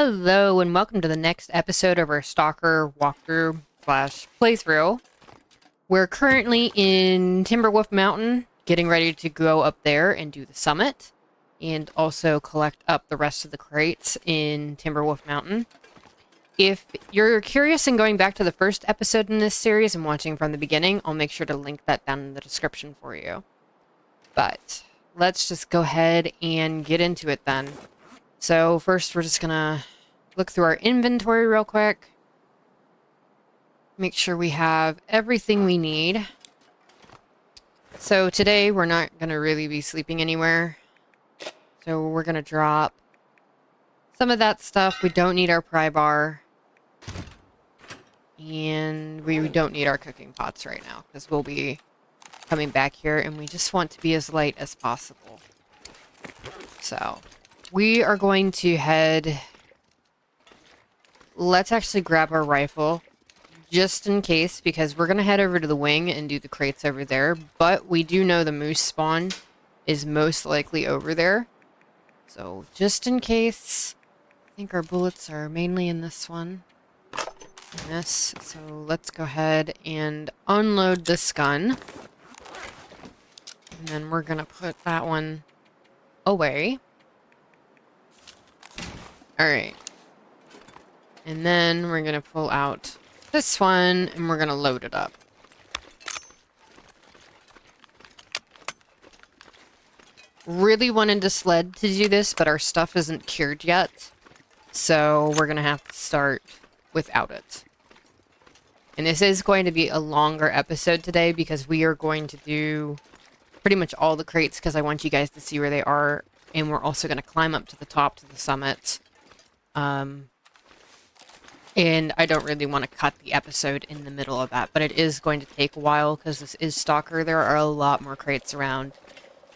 Hello and welcome to the next episode of our Stalker walkthrough slash playthrough. We're currently in Timberwolf Mountain, getting ready to go up there and do the summit, and also collect up the rest of the crates in Timberwolf Mountain. If you're curious and going back to the first episode in this series and watching from the beginning, I'll make sure to link that down in the description for you. But let's just go ahead and get into it then. So first we're just gonna look through our inventory real quick. Make sure we have everything we need. So today we're not gonna really be sleeping anywhere. So we're gonna drop some of that stuff. We don't need our pry bar. And we don't need our cooking pots right now because we'll be coming back here and we just want to be as light as possible. So we are going to head... Let's actually grab our rifle, just in case, because we're going to head over to the wing and do the crates over there, but we do know the moose spawn is most likely over there. So, just in case, I think our bullets are mainly in this one. In this, so let's go ahead and unload this gun. And then we're going to put that one away. Alright. And then we're going to pull out this one, and we're going to load it up. Really wanted the sled to do this, but our stuff isn't cured yet. So we're going to have to start without it. And this is going to be a longer episode today, because we are going to do pretty much all the crates, because I want you guys to see where they are. And we're also going to climb up to the top to the summit. And I don't really want to cut the episode in the middle of that, but it is going to take a while because this is Stalker. There are a lot more crates around.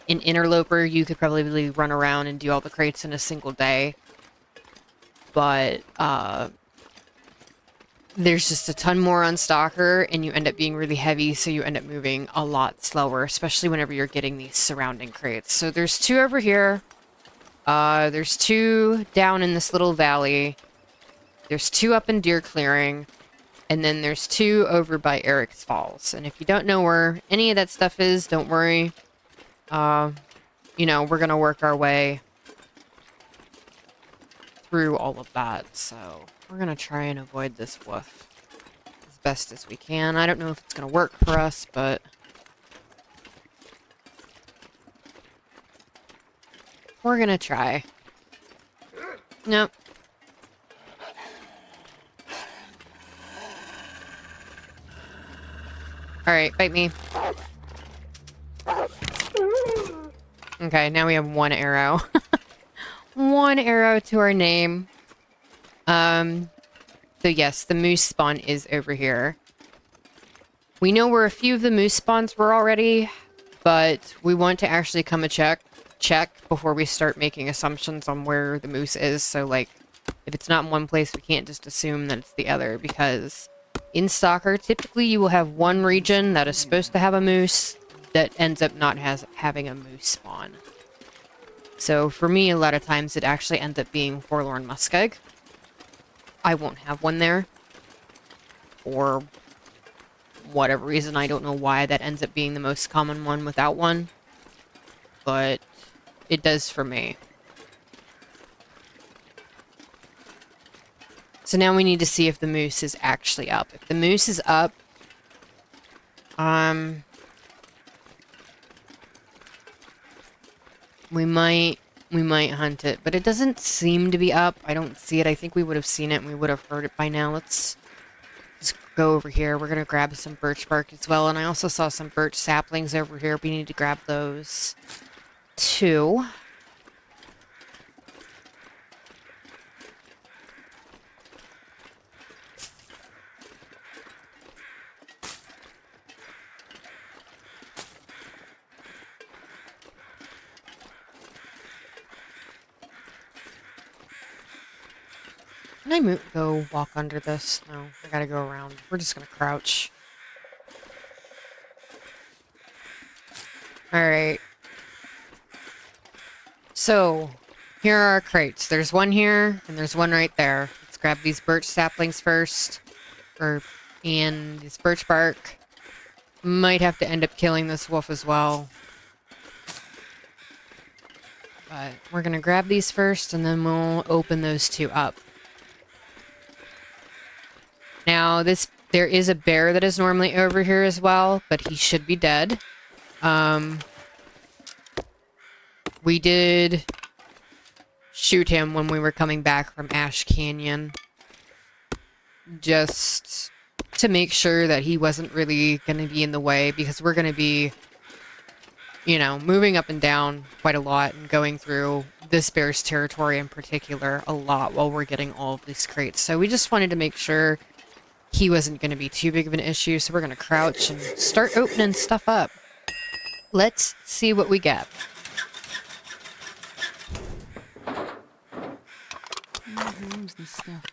In Interloper, you could probably run around and do all the crates in a single day. But, there's just a ton more on Stalker, and you end up being really heavy, so you end up moving a lot slower, especially whenever you're getting these surrounding crates. So there's two over here. There's two down in this little valley. There's two up in Deer Clearing, and then there's two over by Eric's Falls. And if you don't know where any of that stuff is, don't worry. You know, we're gonna work our way through all of that. So we're gonna try and avoid this wolf as best as we can. I don't know if it's gonna work for us, but we're gonna try. Nope. Alright, bite me. Okay, now we have one arrow. One arrow to our name. So yes, the moose spawn is over here. We know where a few of the moose spawns were already, but we want to actually come and check before we start making assumptions on where the moose is. So, like, if it's not in one place, we can't just assume that it's the other, because in Stalker, typically you will have one region that is supposed to have a moose that ends up not having a moose spawn. So for me, a lot of times it actually ends up being Forlorn Muskeg. I won't have one there. For whatever reason, I don't know why that ends up being the most common one without one. But it does for me. So now we need to see if the moose is actually up. If the moose is up, we might hunt it, but it doesn't seem to be up. I don't see it. I think we would have seen it and we would have heard it by now. Let's just go over here. We're gonna grab some birch bark as well, and I also saw some birch saplings over here. We need to grab those too. Can I go walk under this? No, I gotta go around. We're just gonna crouch. Alright. So, Here are our crates. There's one here, and there's one right there. Let's grab these birch saplings first. And this birch bark. Might have to end up killing this wolf as well. But we're going to grab these first, and then we'll open those two up. Now, there is a bear that is normally over here as well, but he should be dead. We did shoot him when we were coming back from Ash Canyon. Just to make sure that he wasn't really going to be in the way, because we're going to be, you know, moving up and down quite a lot and going through this bear's territory in particular a lot while we're getting all of these crates. So we just wanted to make sure he wasn't going to be too big of an issue, so we're going to crouch and start opening stuff up. Let's see what we get. Here's the stuff.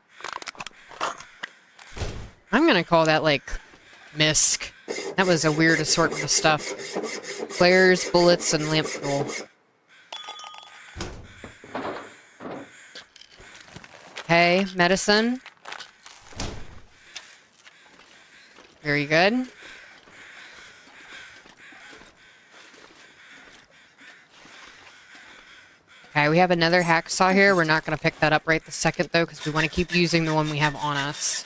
I'm going to call that, like, misc. That was a weird assortment of stuff. Flares, bullets, and lamp fuel. Okay, medicine. Very good. Okay, we have another hacksaw here. We're not going to pick that up right this second, though, because we want to keep using the one we have on us.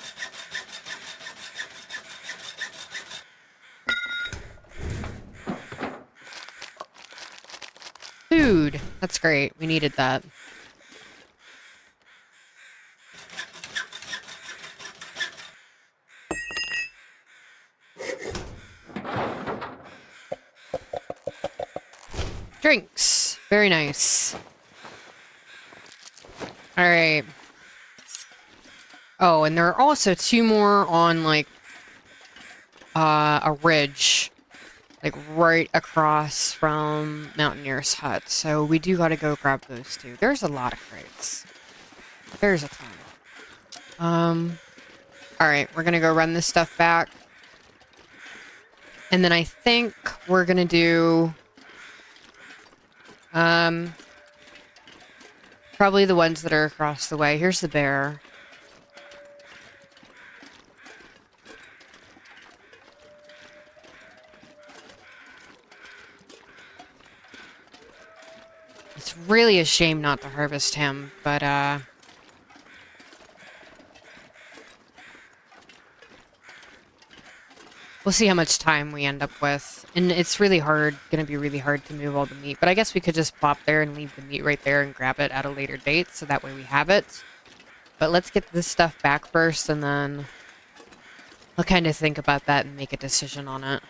Food. That's great. We needed that. Drinks. Very nice. Alright. Oh, and there are also two more on, like, a ridge. Like, right across from Mountaineer's hut. So we do gotta go grab those two. There's a lot of crates. There's a ton. Alright, we're gonna go run this stuff back. And then I think we're gonna do... probably the ones that are across the way. Here's the bear. It's really a shame not to harvest him, but, we'll see how much time we end up with. And it's really gonna be really hard to move all the meat, but I guess we could just plop there and leave the meat right there and grab it at a later date, so that way we have it. But let's get this stuff back first, and then I'll kind of think about that and make a decision on it.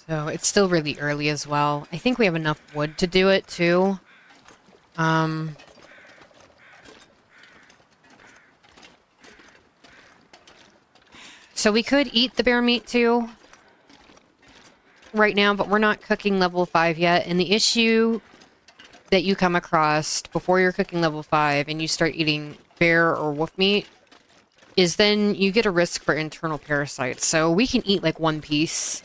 So it's still really early as well. I think we have enough wood to do it, too. So we could eat the bear meat, too, right now, but we're not cooking level 5 yet. And the issue that you come across before you're cooking level 5 and you start eating bear or wolf meat is then you get a risk for internal parasites. So we can eat like one piece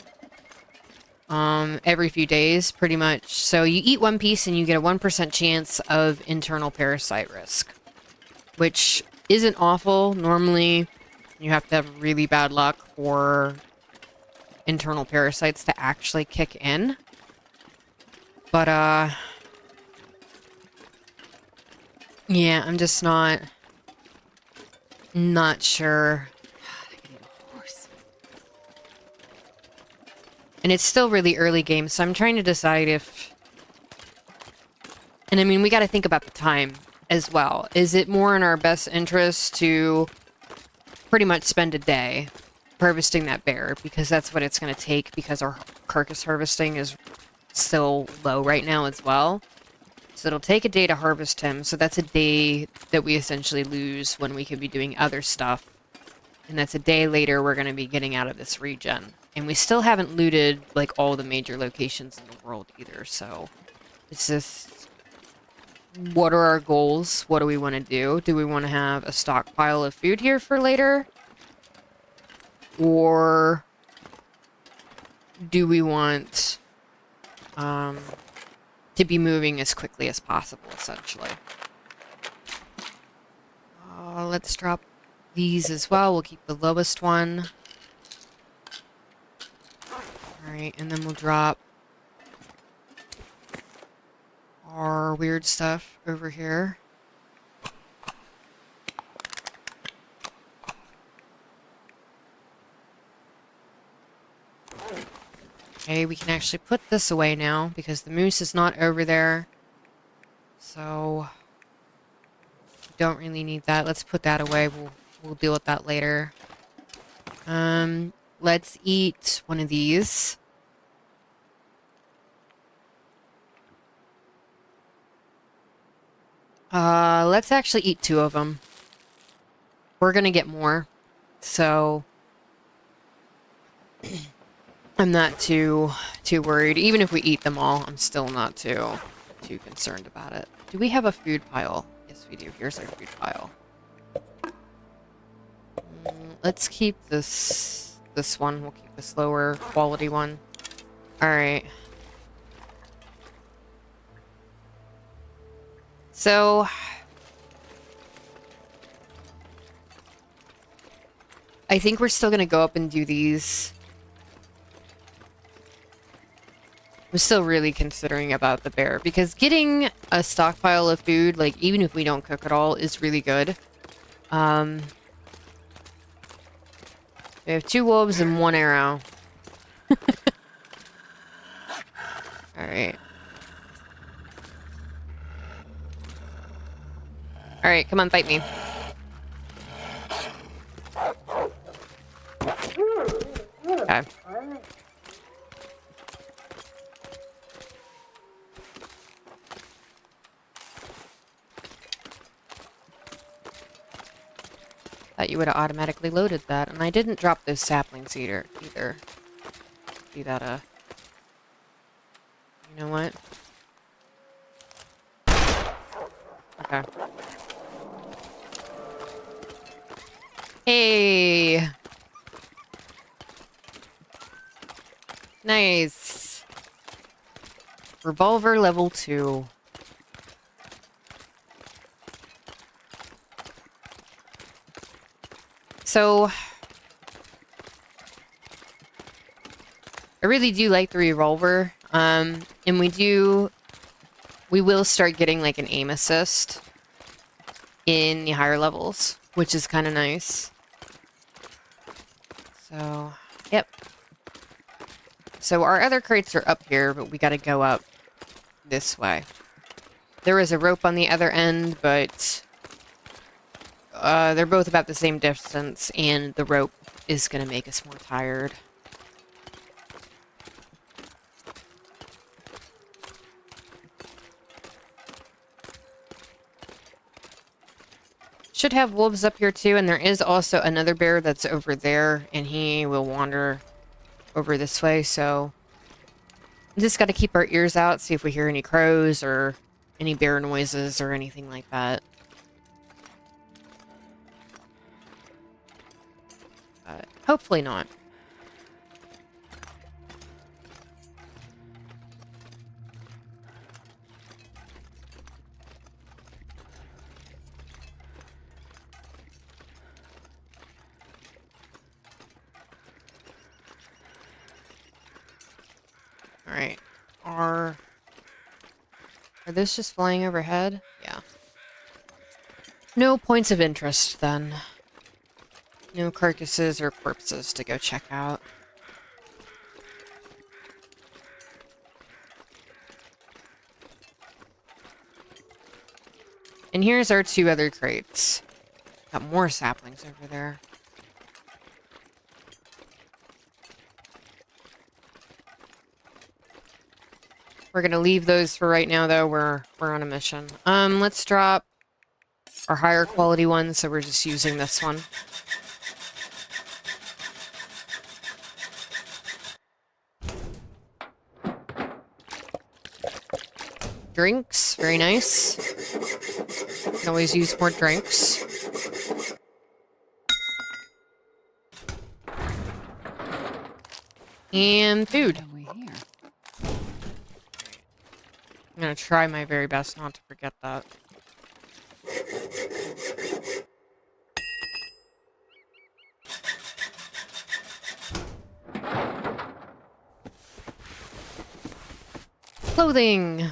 every few days, pretty much. So you eat one piece and you get a 1% chance of internal parasite risk, which isn't awful. Normally, you have to have really bad luck for internal parasites to actually kick in. But, yeah, I'm just not sure. And it's still really early game, so I'm trying to decide if... And I mean, we got to think about the time as well. Is it more in our best interest to pretty much spend a day harvesting that bear? Because that's what it's going to take, because our carcass harvesting is still low right now as well. So it'll take a day to harvest him, so that's a day that we essentially lose when we could be doing other stuff. And that's a day later we're going to be getting out of this region. And we still haven't looted, like, all the major locations in the world either, so... It's just... What are our goals? What do we want to do? Do we want to have a stockpile of food here for later? Or... do we want... to be moving as quickly as possible, essentially. Let's drop these as well. We'll keep the lowest one. Alright, and then we'll drop our weird stuff over here. Okay, we can actually put this away now because the moose is not over there. So, don't really need that. Let's put that away. We'll deal with that later. Let's eat one of these. Let's actually eat 2 of them. We're gonna get more, so I'm not too worried. Even if we eat them all, I'm still not too concerned about it. Do we have a food pile? Yes, we do. Here's our food pile. Let's keep this one. We'll keep this lower quality one. All right. So I think we're still gonna go up and do these. I'm still really considering about the bear because getting a stockpile of food, like even if we don't cook at all, is really good. We have 2 wolves and 1 arrow. Alright. Alright, come on, fight me. Okay. Thought you would have automatically loaded that, and I didn't drop those saplings either. Do that, you know what? Okay. Hey! Nice! Revolver level 2. So, I really do like the revolver, and we will start getting like an aim assist in the higher levels, which is kind of nice. So, yep. So our other crates are up here, but we gotta go up this way. There is a rope on the other end, but they're both about the same distance, and the rope is gonna make us more tired. Should have wolves up here too, and there is also another bear that's over there, and he will wander over this way, so just gotta keep our ears out, see if we hear any crows or any bear noises or anything like that. Hopefully not. Alright. Are those just flying overhead? Yeah. No points of interest, then. No carcasses or corpses to go check out. And here's our 2 other crates. Got more saplings over there. We're gonna leave those for right now, though. We're on a mission. Let's drop our higher quality one, so we're just using this one. Drinks, very nice. Can always use more drinks. And food. What have we here? I'm gonna try my very best not to forget that. Clothing!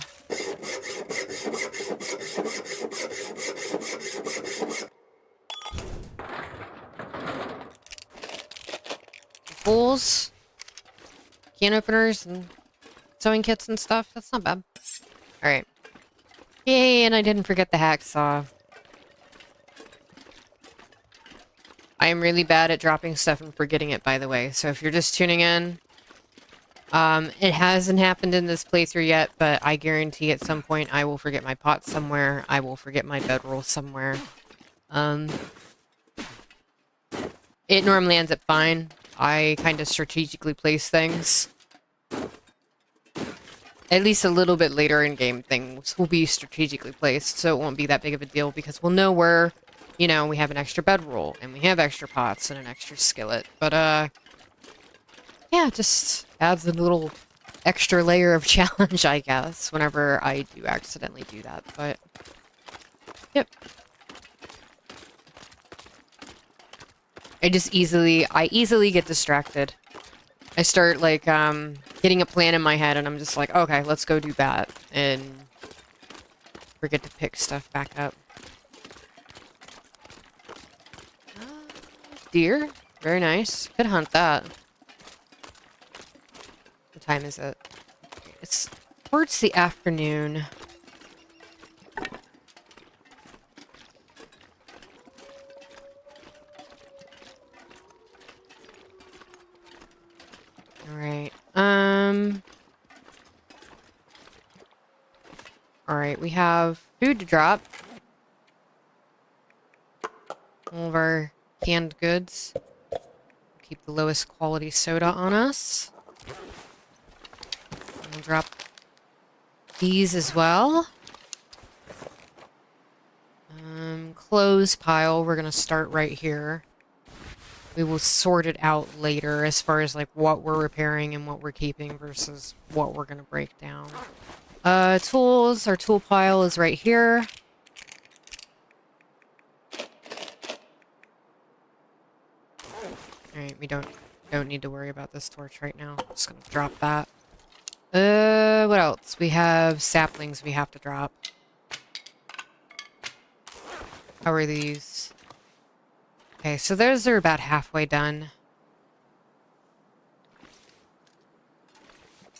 Bowls, can openers, and sewing kits and stuff. That's not bad. Alright. Yay, and I didn't forget the hacksaw. I am really bad at dropping stuff and forgetting it, by the way. So if you're just tuning in, it hasn't happened in this playthrough yet, but I guarantee at some point I will forget my pot somewhere. I will forget my bedroll somewhere. It normally ends up fine. I kind of strategically place things. At least a little bit later in game, things will be strategically placed, so it won't be that big of a deal because we'll know where, you know, we have an extra bedroll and we have extra pots and an extra skillet. But, yeah, just adds a little extra layer of challenge, I guess, whenever I do accidentally do that. But, yep. I easily get distracted. I start, like, getting a plan in my head, and I'm just like, okay, let's go do that, and forget to pick stuff back up. Deer? Very nice. Could hunt that. What time is it? It's towards the afternoon. Alright. Alright, we have food to drop. All of our canned goods. Keep the lowest quality soda on us. We'll drop these as well. Clothes pile, we're gonna start right here. We will sort it out later as far as like what we're repairing and what we're keeping versus what we're gonna break down. Tools, our tool pile is right here. Alright, we don't need to worry about this torch right now. I'm just gonna drop that. What else? We have saplings we have to drop. How are these? Okay, so those are about halfway done.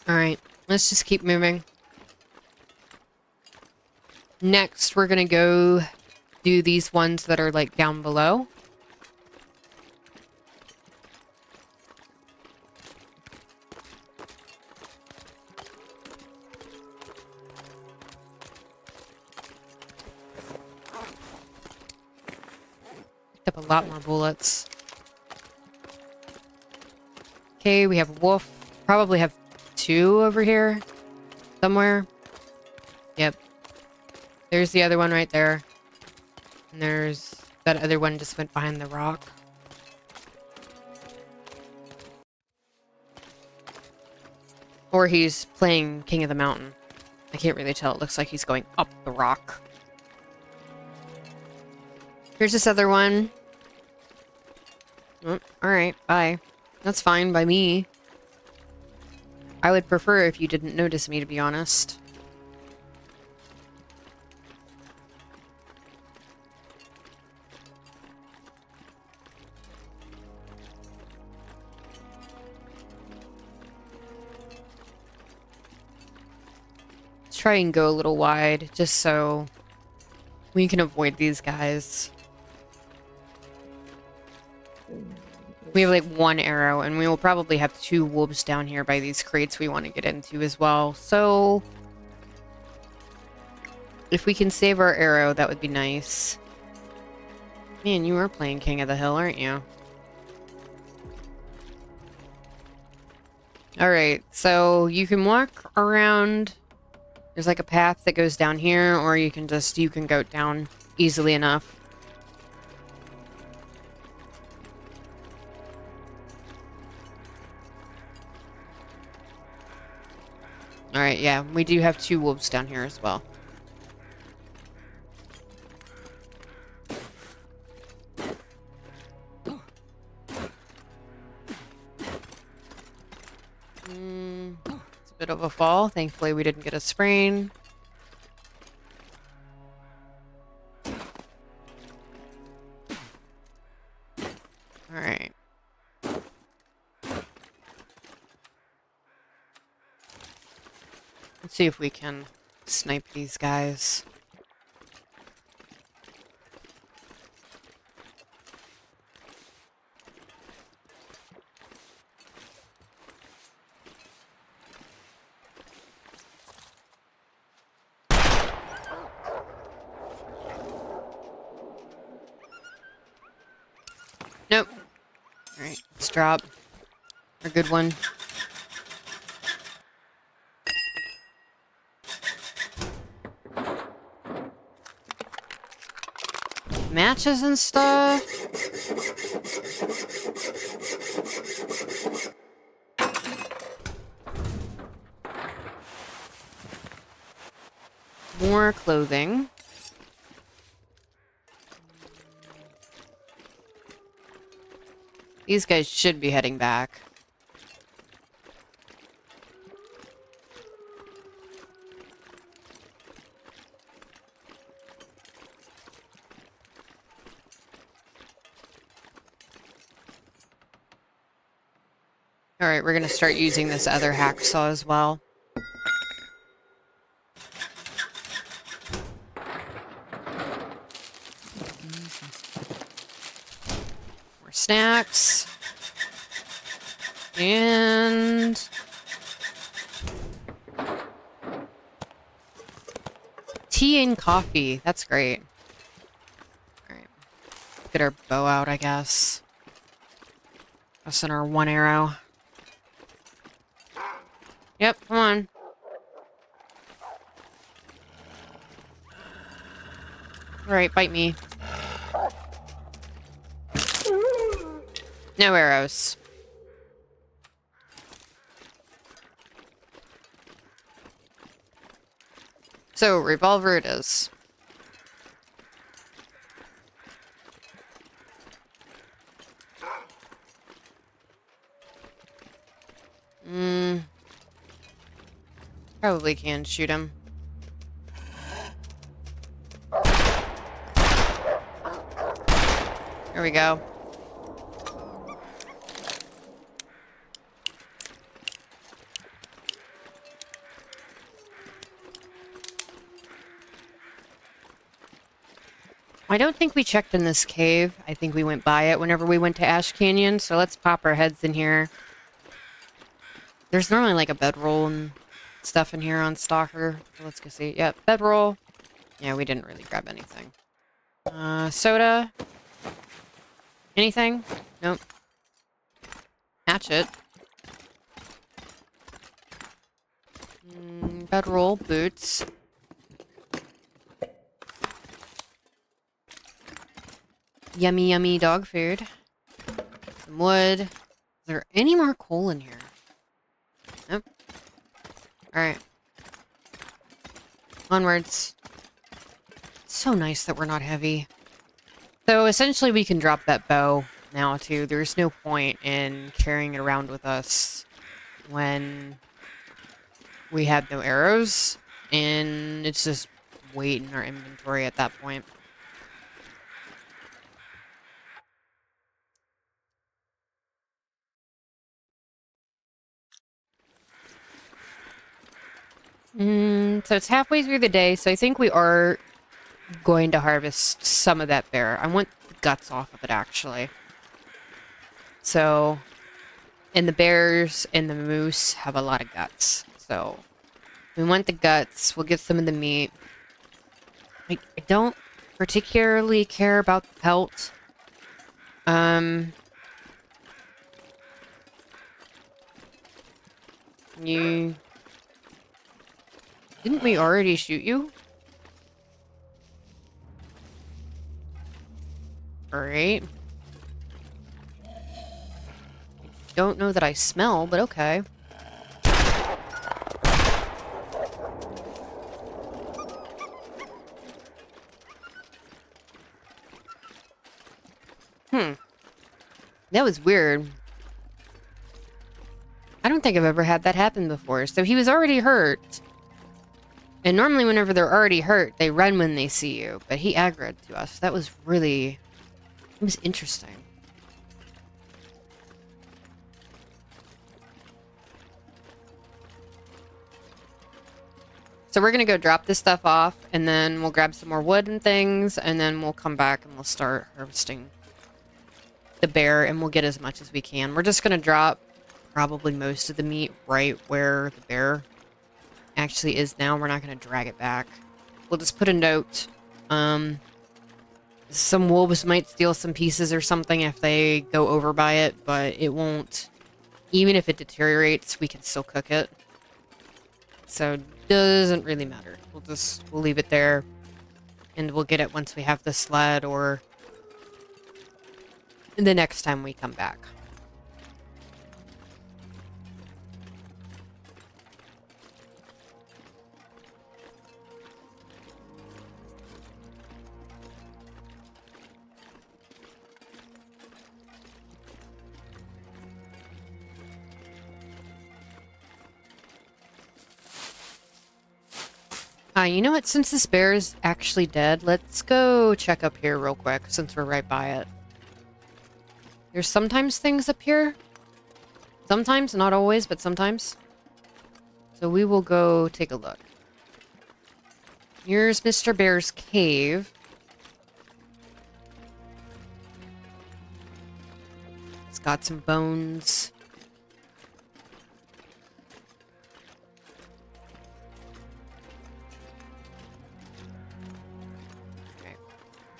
Alright, let's just keep moving. Next, we're gonna go do these ones that are like down below. Picked up a lot more bullets. Okay, we have a wolf. Probably have two over here somewhere. Yep. There's the other one right there. And there's that other one just went behind the rock. Or he's playing King of the Mountain. I can't really tell. It looks like he's going up the rock. Here's this other one. Oh, alright, bye. That's fine by me. I would prefer if you didn't notice me, to be honest. Let's try and go a little wide, just so we can avoid these guys. We have like one arrow, and we will probably have two wolves down here by these crates we want to get into as well. So, if we can save our arrow, that would be nice. Man, you are playing King of the Hill, aren't you? Alright, so you can walk around. There's like a path that goes down here, or you can go down easily enough. Alright, yeah. We do have 2 wolves down here as well. It's a bit of a fall. Thankfully, we didn't get a sprain. Alright. Let's see if we can snipe these guys. Nope. Alright, let's drop a good one. Matches and stuff. More clothing. These guys should be heading back. Alright, we're gonna start using this other hacksaw as well. More snacks. And... tea and coffee. That's great. Alright. Get our bow out, I guess. Us and our 1 arrow. Yep, come on. Alright, bite me. No arrows. So, revolver it is. Probably can shoot him. There we go. I don't think we checked in this cave. I think we went by it whenever we went to Ash Canyon, so let's pop our heads in here. There's normally like a bedroll and stuff in here on Stalker. So let's go see. Yep, bedroll. Yeah, we didn't really grab anything. Soda. Anything? Nope. Hatchet. Bedroll, boots. Yummy, yummy dog food. Some wood. Is there any more coal in here? Nope. Alright. Onwards. It's so nice that we're not heavy. So essentially we can drop that bow now too. There's no point in carrying it around with us when we have no arrows. And it's just weight in our inventory at that point. So it's halfway through the day, so I think we are going to harvest some of that bear. I want the guts off of it, actually. So, and the bears and the moose have a lot of guts. So, we want the guts. We'll get some of the meat. I don't particularly care about the pelt. You... Didn't we already shoot you? Alright. Don't know that I smell, but okay. That was weird. I don't think I've ever had that happen before. So he was already hurt. And normally whenever they're already hurt, they run when they see you. But he aggroed to us. That was really... It was interesting. So we're going to go drop this stuff off, and then we'll grab some more wood and things, and then we'll come back and we'll start harvesting the bear, and we'll get as much as we can. We're just going to drop probably most of the meat right where the bear actually is now. We're not going to drag it back. We'll just put a note. Some wolves might steal some pieces or something if they go over by it, but it won't. Even if it deteriorates, we can still cook it. So doesn't really matter. We'll leave it there, and we'll get it once we have the sled or the next time we come back. You know what? Since this bear is actually dead, let's go check up here real quick, since we're right by it. There's sometimes things up here. Sometimes, not always, but sometimes. So we will go take a look. Here's Mr. Bear's cave. It's got some bones.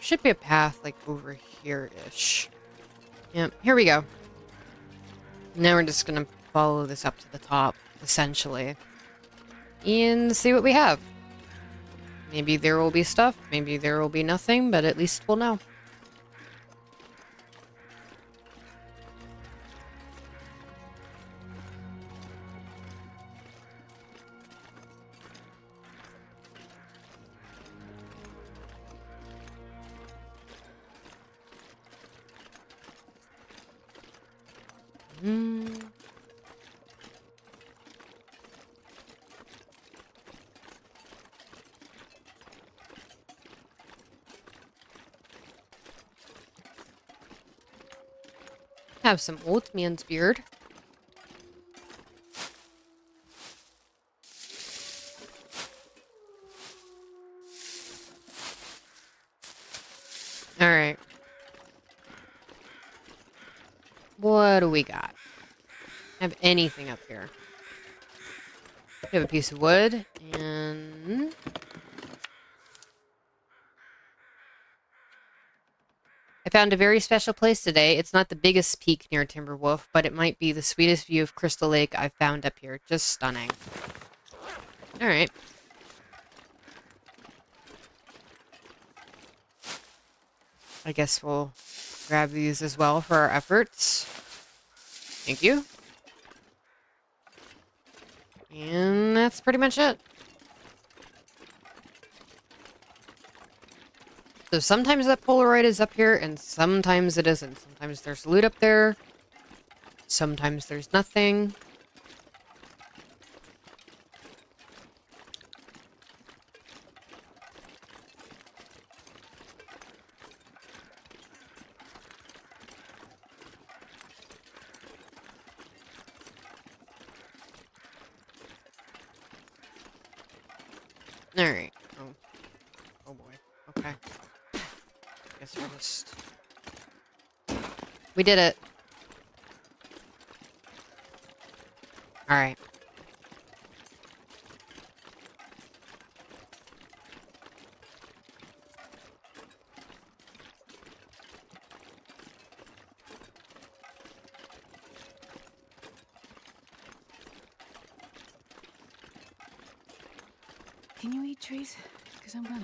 Should be a path, like, over here-ish. Yep, here we go. Now we're just gonna follow this up to the top, essentially. And see what we have. Maybe there will be stuff, maybe there will be nothing, but at least we'll know. Have some old man's beard. Alright. What do we got? Have anything up here? We have a piece of wood, and... I found a very special place today. It's not the biggest peak near Timberwolf, but it might be the sweetest view of Crystal Lake I've found up here. Just stunning. Alright. I guess we'll grab these as well for our efforts. Thank you. And that's pretty much it. So sometimes that Polaroid is up here, and sometimes it isn't. Sometimes there's loot up there. Sometimes there's nothing. Alright. Oh boy. Okay. Guess we'll just... We did it. Alright. Can you eat trees? Because I'm gonna.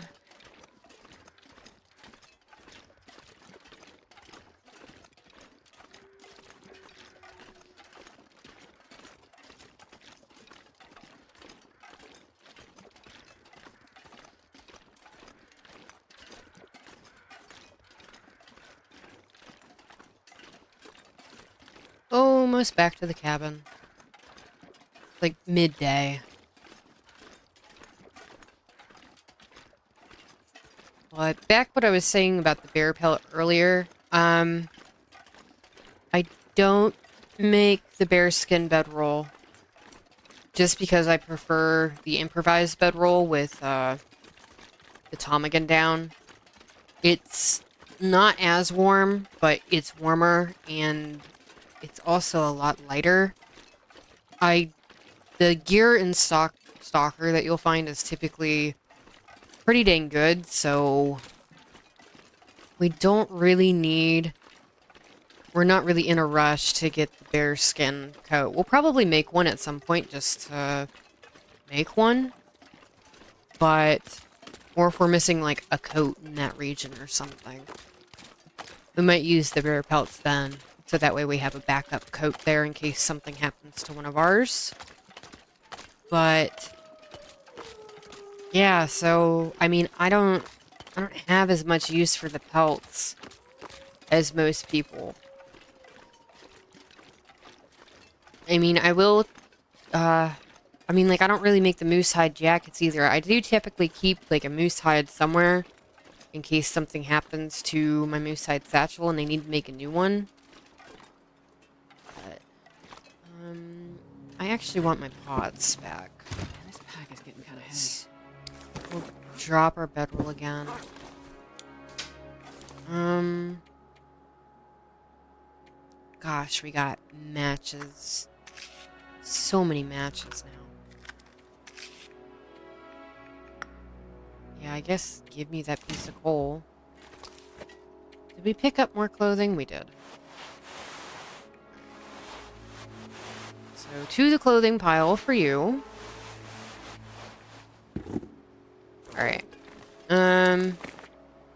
almost back to the cabin. Like midday. But back what I was saying about the bear pellet earlier. I don't make the bear skin bedroll just because I prefer the improvised bedroll with the ptarmigan down. It's not as warm, but it's warmer and it's also a lot lighter. The gear in Stalker that you'll find is typically pretty dang good, so we're not really in a rush to get the bear skin coat. We'll probably make one at some point just to make one, or if we're missing like a coat in that region or something, we might use the bear pelts then, so that way we have a backup coat there in case something happens to one of ours. But yeah, so I mean, I don't have as much use for the pelts as most people. I mean, I will, like, I don't really make the moose hide jackets either. I do typically keep, like, a moose hide somewhere in case something happens to my moose hide satchel and they need to make a new one. But, I actually want my pots back. Man, this pack is getting kind of heavy. We'll drop our bedroll again. Gosh, we got matches. So many matches now. Yeah, I guess give me that piece of coal. Did we pick up more clothing? We did. So, to the clothing pile for you. Alright.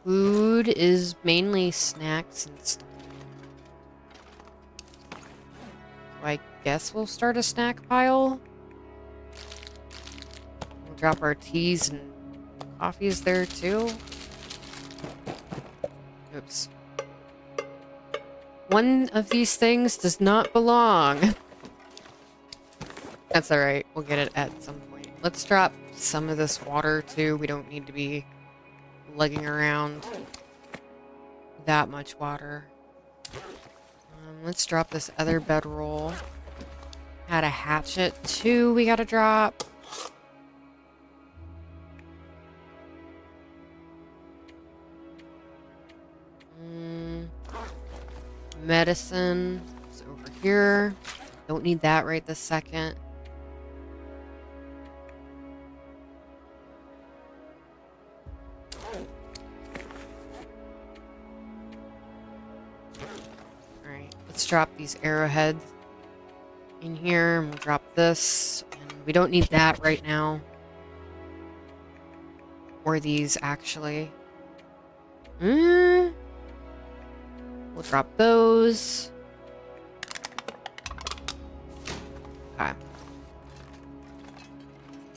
Food is mainly snacks and stuff. So I guess we'll start a snack pile. We'll drop our teas and coffees there too. Oops. One of these things does not belong. That's alright. We'll get it at some point. Let's drop some of this water too. We don't need to be lugging around that much water. Let's drop this other bedroll. Had a hatchet too we gotta drop. Medicine is over here. Don't need that right this second. Alright, let's drop these arrowheads in here. And we'll drop this. And we don't need that right now. Or these, actually. We'll drop those. Okay.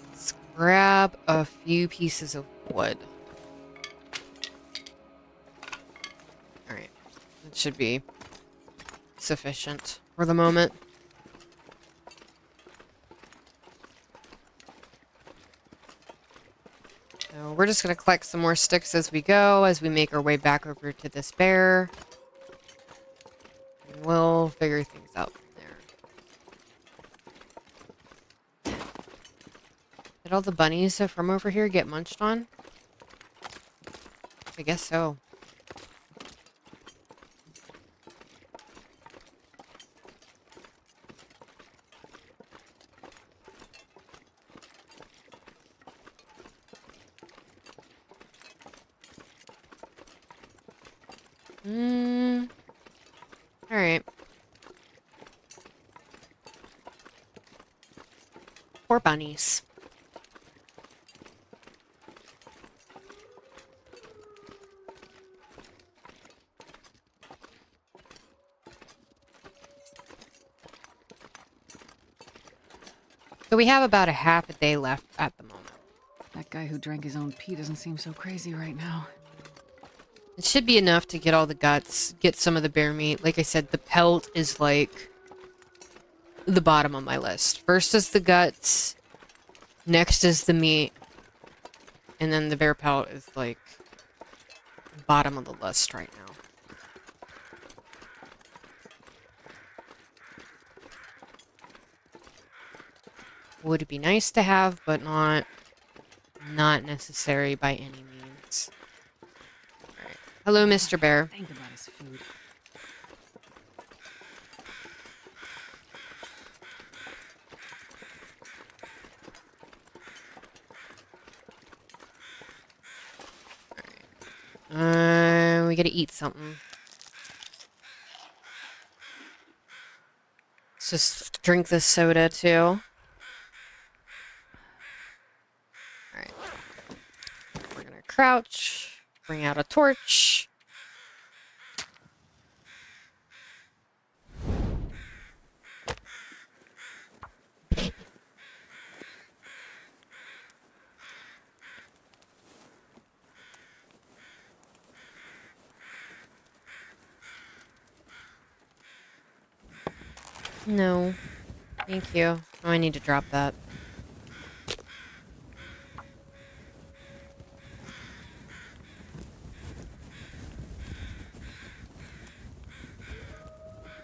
Let's grab a few pieces of wood. Alright. That should be sufficient for the moment. So we're just going to collect some more sticks as we go, as we make our way back over to this bear. And we'll figure things out from there. Did all the bunnies from over here get munched on? I guess so. Alright. Poor bunnies. So we have about a half a day left at the moment. That guy who drank his own pee doesn't seem so crazy right now. It should be enough to get all the guts, get some of the bear meat. Like I said, the pelt is like the bottom of my list. First is the guts, next is the meat, and then the bear pelt is like bottom of the list right now. Would be nice to have, but not necessary by any means. All right. Hello, Mr. Bear. Think about his food. We gotta eat something. Let's just drink this soda too. Alright. We're gonna crouch, bring out a torch. No. Thank you. Oh, I need to drop that.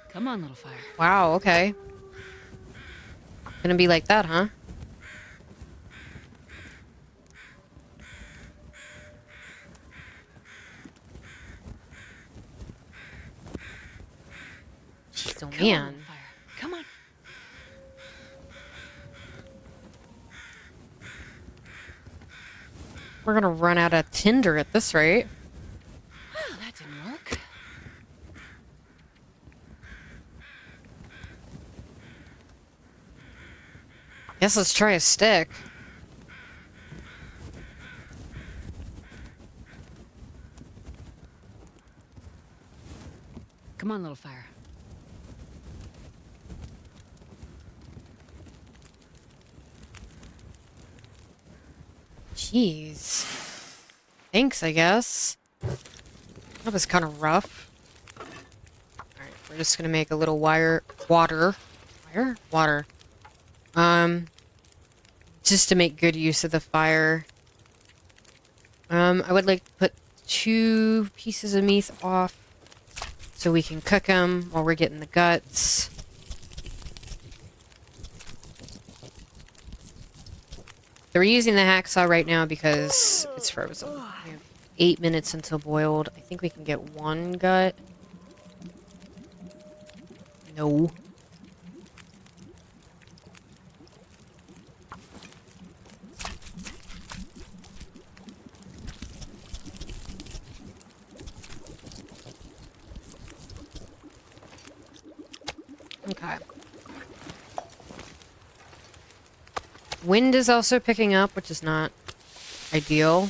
Come on, little fire. Wow, okay. Gonna be like that, huh? Jeez, oh Come on, man. little fire. Come on. We're gonna run out of tinder at this rate. Well, that didn't work. Guess let's try a stick. Come on, little fire. Jeez. Thanks, I guess. That was kind of rough. Alright, we're just gonna make a little water. Just to make good use of the fire. I would like to put 2 pieces of meat off so we can cook them while we're getting the guts. So we're using the hacksaw right now because it's frozen. We have 8 minutes until boiled. I think we can get 1 gut. No. Okay. Wind is also picking up, which is not ideal.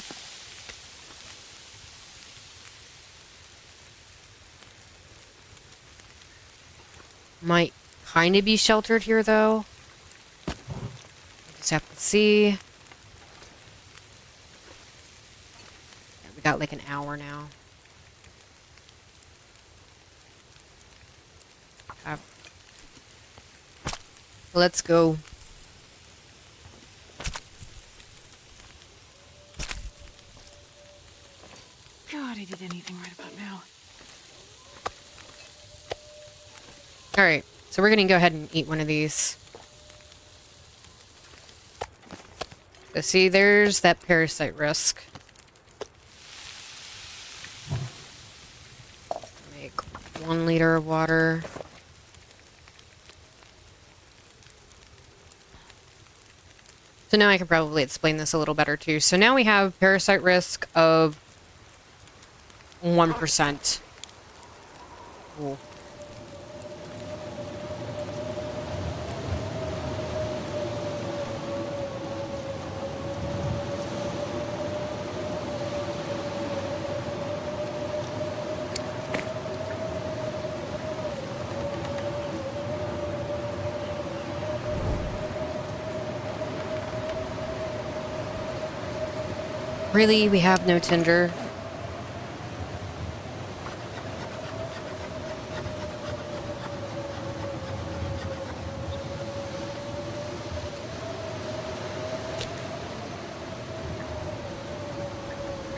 Might kind of be sheltered here, though. Just have to see. Yeah, we got like an hour now. Let's go. God, I did anything right about now. Alright, so we're gonna go ahead and eat one of these. So see, there's that parasite risk. Make 1 liter of water. So now I can probably explain this a little better too. So now we have parasite risk of 1%. Ooh. Really? We have no tinder?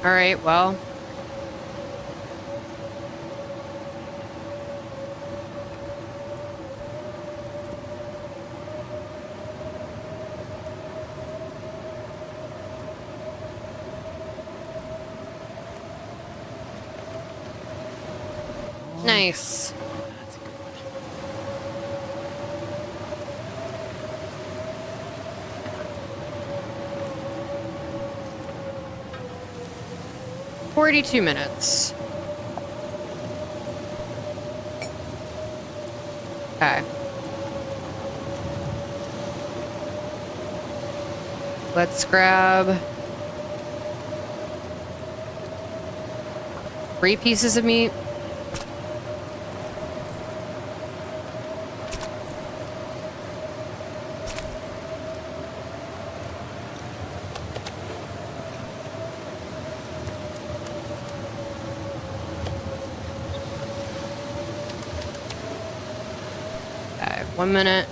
All right, well. Nice. That's good. 42 minutes. Okay. Let's grab 3 pieces of meat. Okay, 1 minute.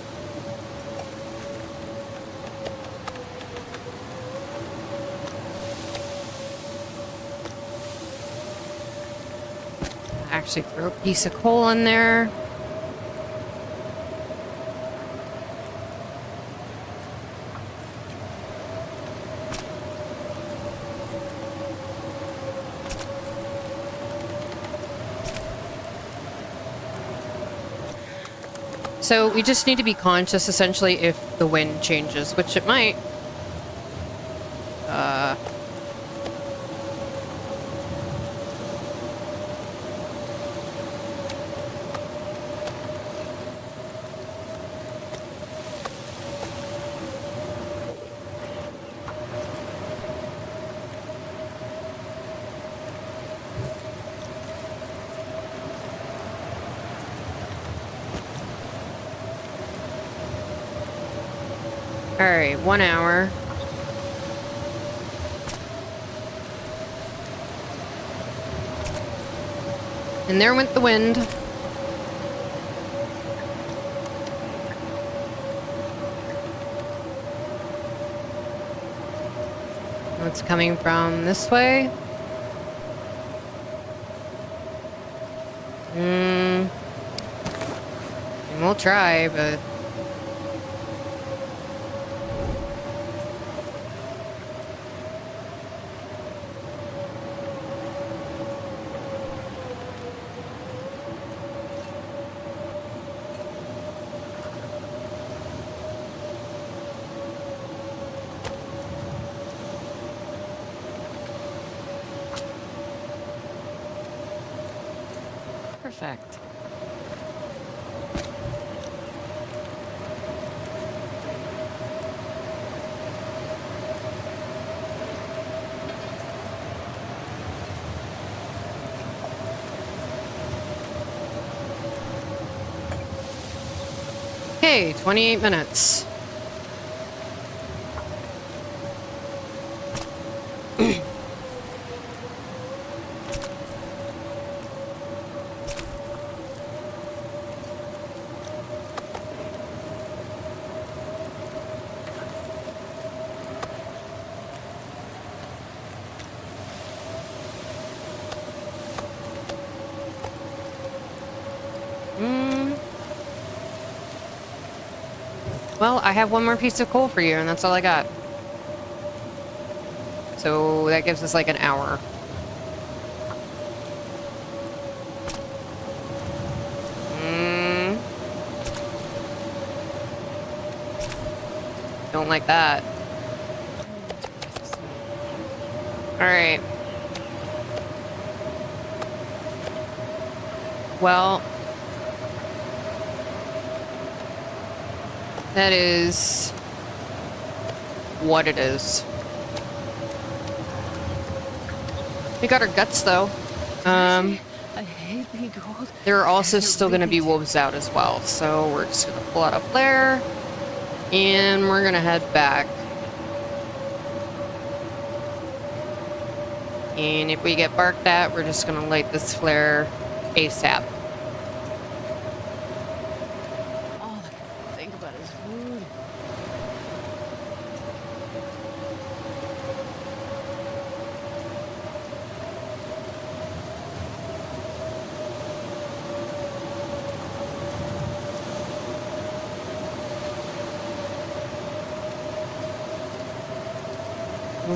Actually throw a piece of coal in there. So we just need to be conscious, essentially, if the wind changes, which it might. All right, 1 hour. And there went the wind. It's coming from this way. And we'll try, but... Perfect. Okay, 28 minutes. Well, I have 1 more piece of coal for you, and that's all I got. So that gives us like an hour. Don't like that. Alright. Well, that is what it is. We got our guts, though. I hate being cold. There are also still going to be wolves out as well, so we're just going to pull out a flare, and we're going to head back. And if we get barked at, we're just going to light this flare ASAP. All I can think about is food.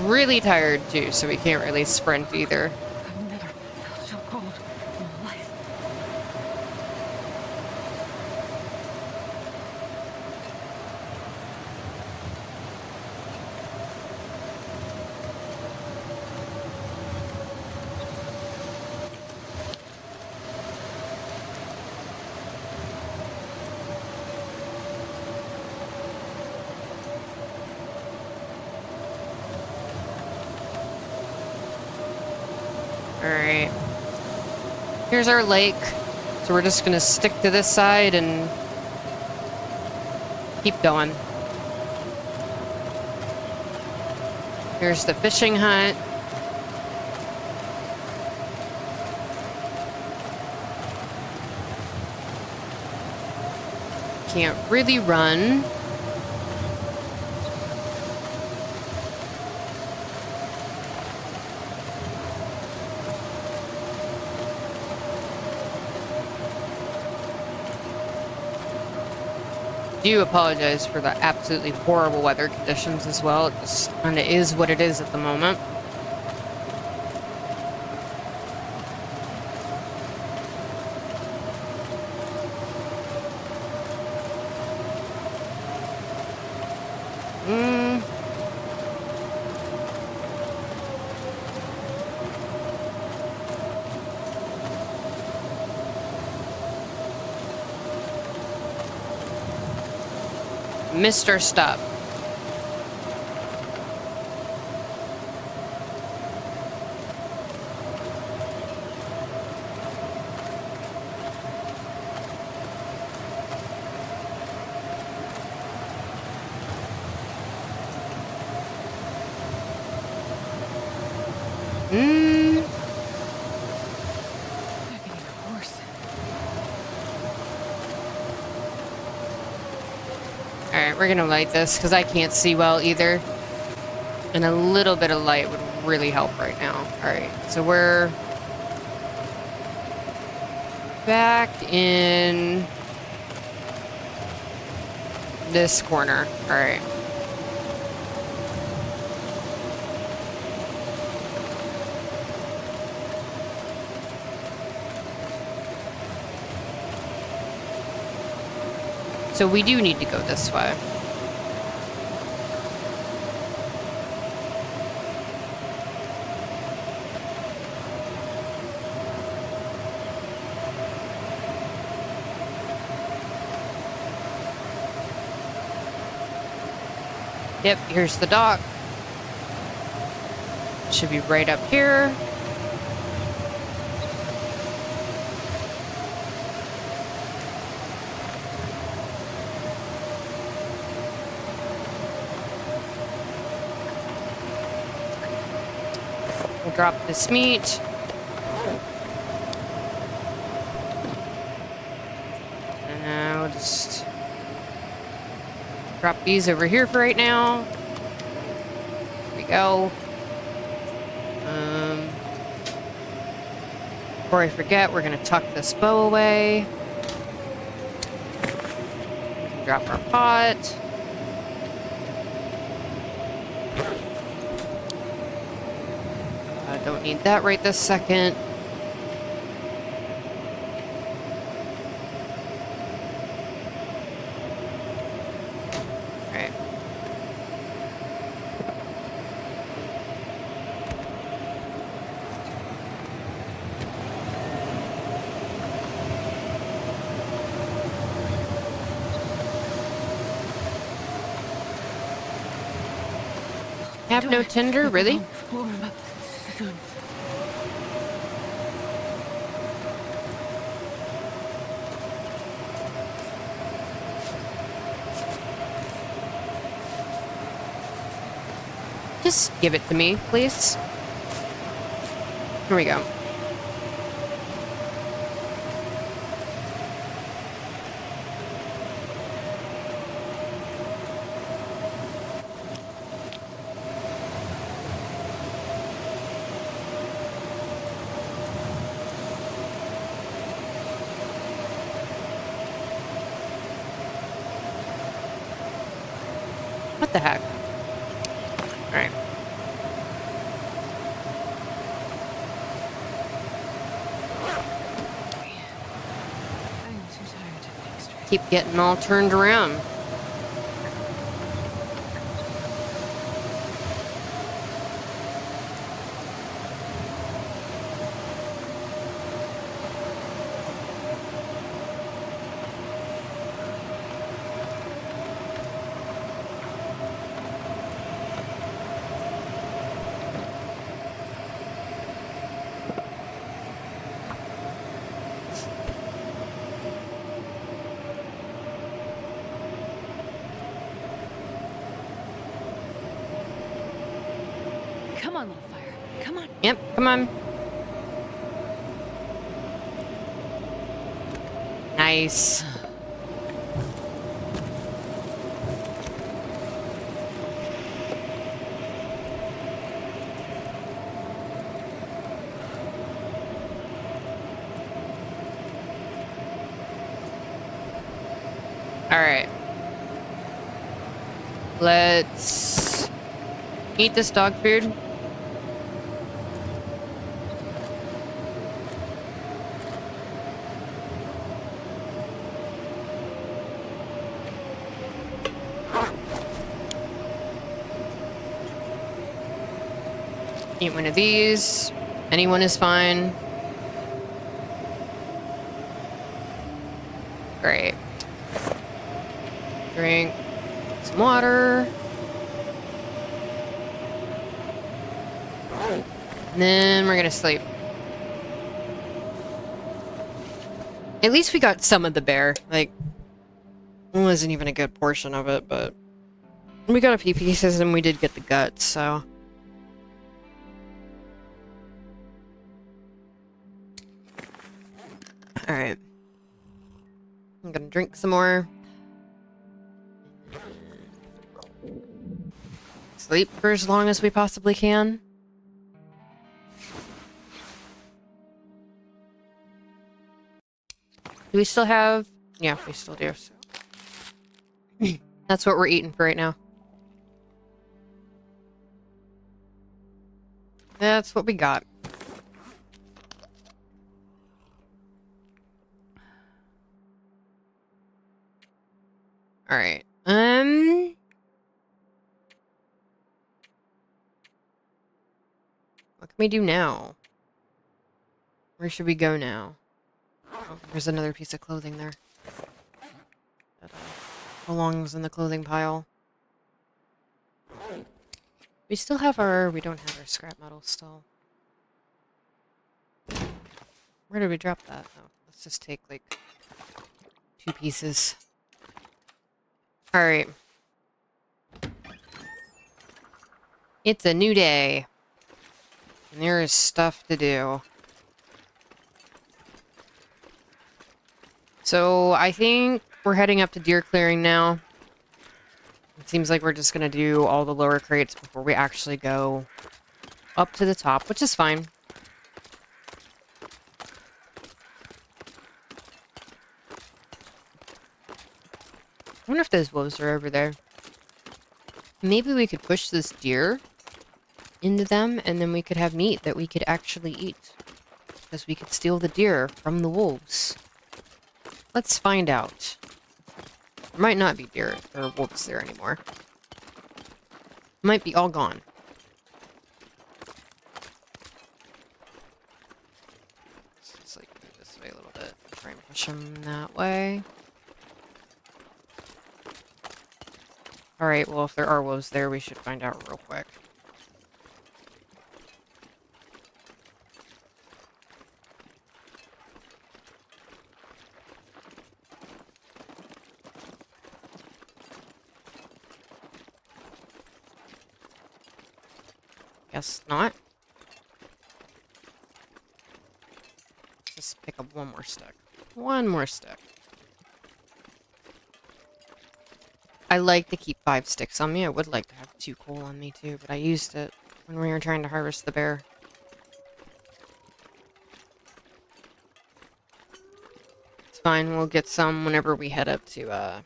really tired too, so we can't really sprint either. I've never felt so cold in my life. Alright. Here's our lake. So we're just gonna stick to this side and keep going. Here's the fishing hut. Can't really run. Do apologize for the absolutely horrible weather conditions as well. It just kind of is what it is at the moment. Mr. Stop. Alright, we're gonna light this because I can't see well either. And a little bit of light would really help right now. Alright, so we're back in this corner. Alright. So we do need to go this way. Yep, here's the dock. Should be right up here. We'll drop this meat. And now we'll just drop these over here for right now. There we go. Before I forget, we're gonna tuck this bow away. We can drop our pot. Don't need that right this second. Alright. Have no tinder, really? Just give it to me, please. Here we go. What the heck? All right. keep getting all turned around. Come on, little fire. Come on. Yep, come on. Nice. All right. Let's eat this dog food. Eat one of these. Anyone is fine. Great. Drink some water. And then we're gonna sleep. At least we got some of the bear. Like, it wasn't even a good portion of it, but we got a few pieces and we did get the guts, so. Alright. I'm gonna drink some more. Sleep for as long as we possibly can. Do we still have... Yeah, we still do. So. That's what we're eating for right now. That's what we got. Alright. What can we do now? Where should we go now? Oh, there's another piece of clothing there. That belongs in the clothing pile. We still have our... We don't have our scrap metal still. Where did we drop that? Oh, let's just take, like, 2 pieces. Alright. It's a new day. And there is stuff to do. So, I think we're heading up to deer clearing now. It seems like we're just gonna do all the lower crates before we actually go up to the top, which is fine. I wonder if those wolves are over there. Maybe we could push this deer into them, and then we could have meat that we could actually eat. Because we could steal the deer from the wolves. Let's find out. There might not be deer or wolves there anymore. Might be all gone. Let's just like move this way a little bit. Try and push them that way. Alright, well if there are wolves there, we should find out real quick. Guess not. Just pick up one more stick. One more stick. I like to keep 5 sticks on me. I would like to have 2 coal on me too, but I used it when we were trying to harvest the bear. It's fine. We'll get some whenever we head up to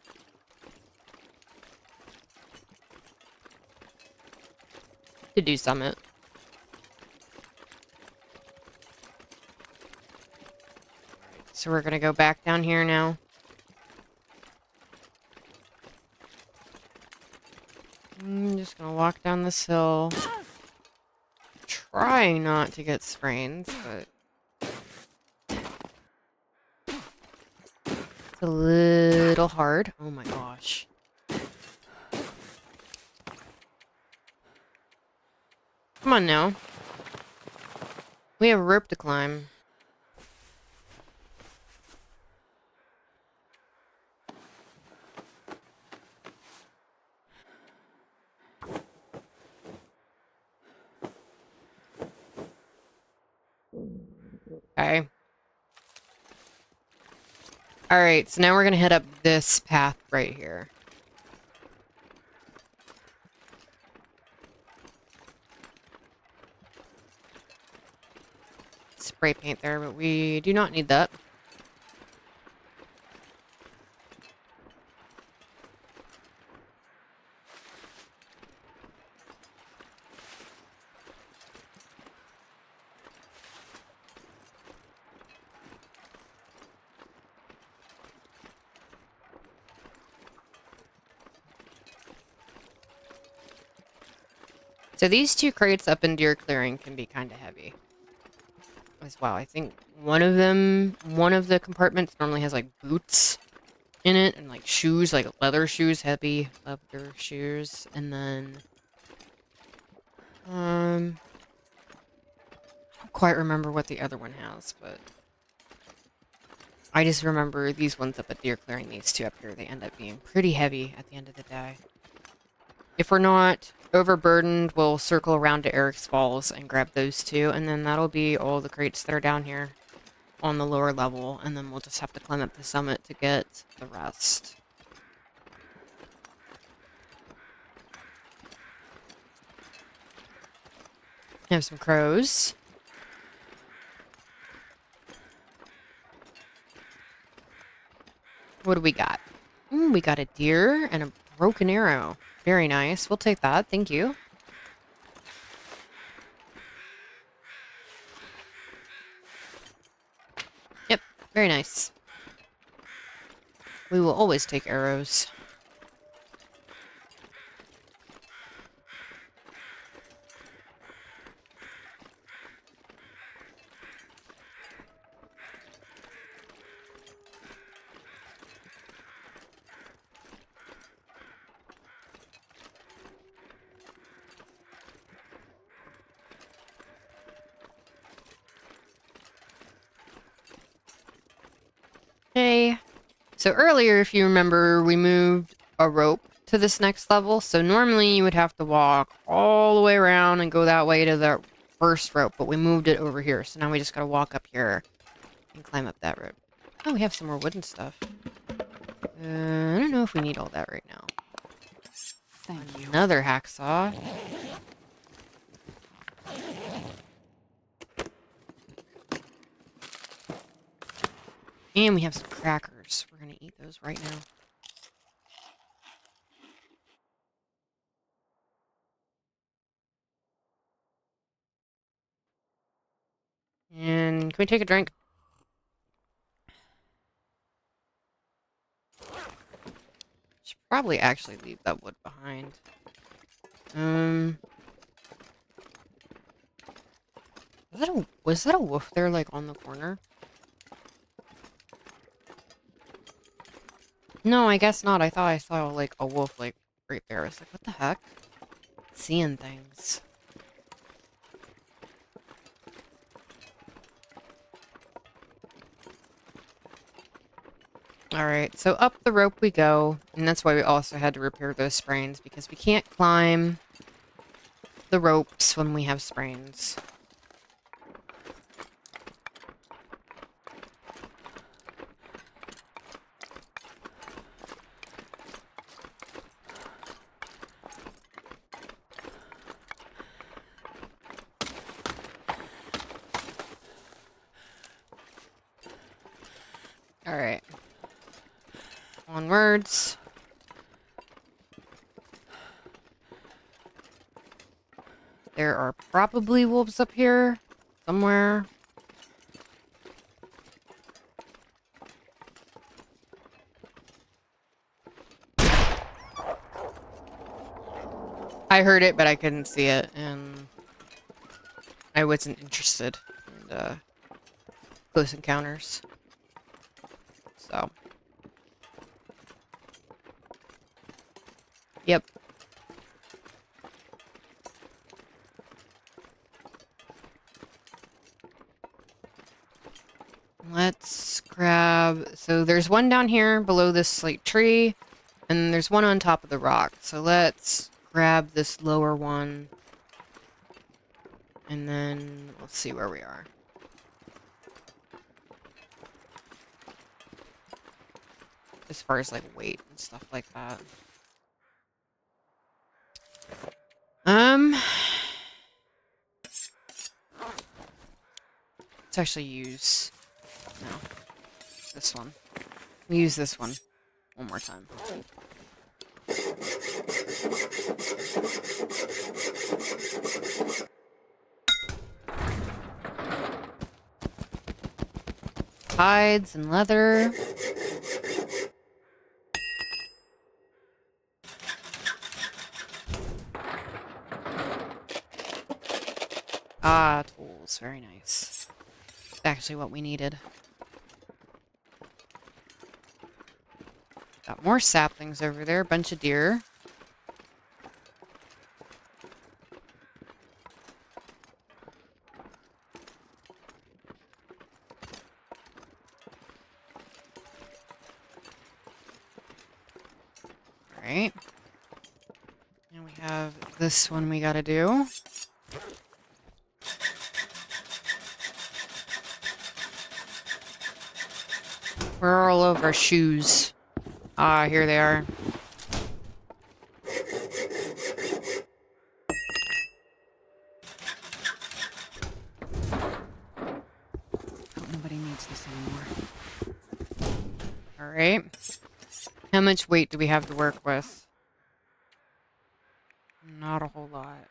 do summit. So we're gonna go back down here now. just gonna walk down this hill. Trying not to get sprains, but it's a little hard. Oh my gosh. Come on now. We have a rope to climb. Okay. Alright, so now we're gonna head up this path right here. Spray paint there, but we do not need that. So these two crates up in Deer Clearing can be kind of heavy as well. I think one of the compartments normally has like boots in it and like shoes, like leather shoes, heavy leather shoes. And then, I don't quite remember what the other one has, but I just remember these ones up at Deer Clearing, these two up here, they end up being pretty heavy at the end of the day. If we're not overburdened, we'll circle around to Eric's Falls and grab those two, and then that'll be all the crates that are down here on the lower level, and then we'll just have to climb up the summit to get the rest. We have some crows. What do we got? We got a deer and a broken arrow. Very nice. We'll take that. Thank you. Yep. Very nice. We will always take arrows. Okay. So earlier, if you remember, we moved a rope to this next level. So normally you would have to walk all the way around and go that way to the first rope, but we moved it over here. So now we just gotta walk up here and climb up that rope. Oh, we have some more wooden stuff. I don't know if we need all that right now. Thank you. Another hacksaw. And we have some crackers. We're gonna eat those right now. And can we take a drink? Should probably actually leave that wood behind. Was that a wolf there, like, on the corner? No, I guess not. I thought I saw, like, a wolf, like, right there. I was like, what the heck? Seeing things. Alright, so up the rope we go. And that's why we also had to repair those sprains, because we can't climb the ropes when we have sprains. Alright. Onwards. There are probably wolves up here somewhere. I heard it, but I couldn't see it, and I wasn't interested in close encounters. So, yep. Let's grab... So there's one down here below this, like, tree, and there's one on top of the rock. So let's grab this lower one, and then let's see where we are. As far as, like, weight and stuff like that. Let's actually use... No. This one. We'll use this one more time. Hides and leather. Ah, tools. Very nice. That's actually what we needed. Got more saplings over there. Bunch of deer. Alright. And we have this one we gotta do. Where are all of our shoes? Ah, here they are. Nobody needs this anymore. Alright. How much weight do we have to work with? Not a whole lot.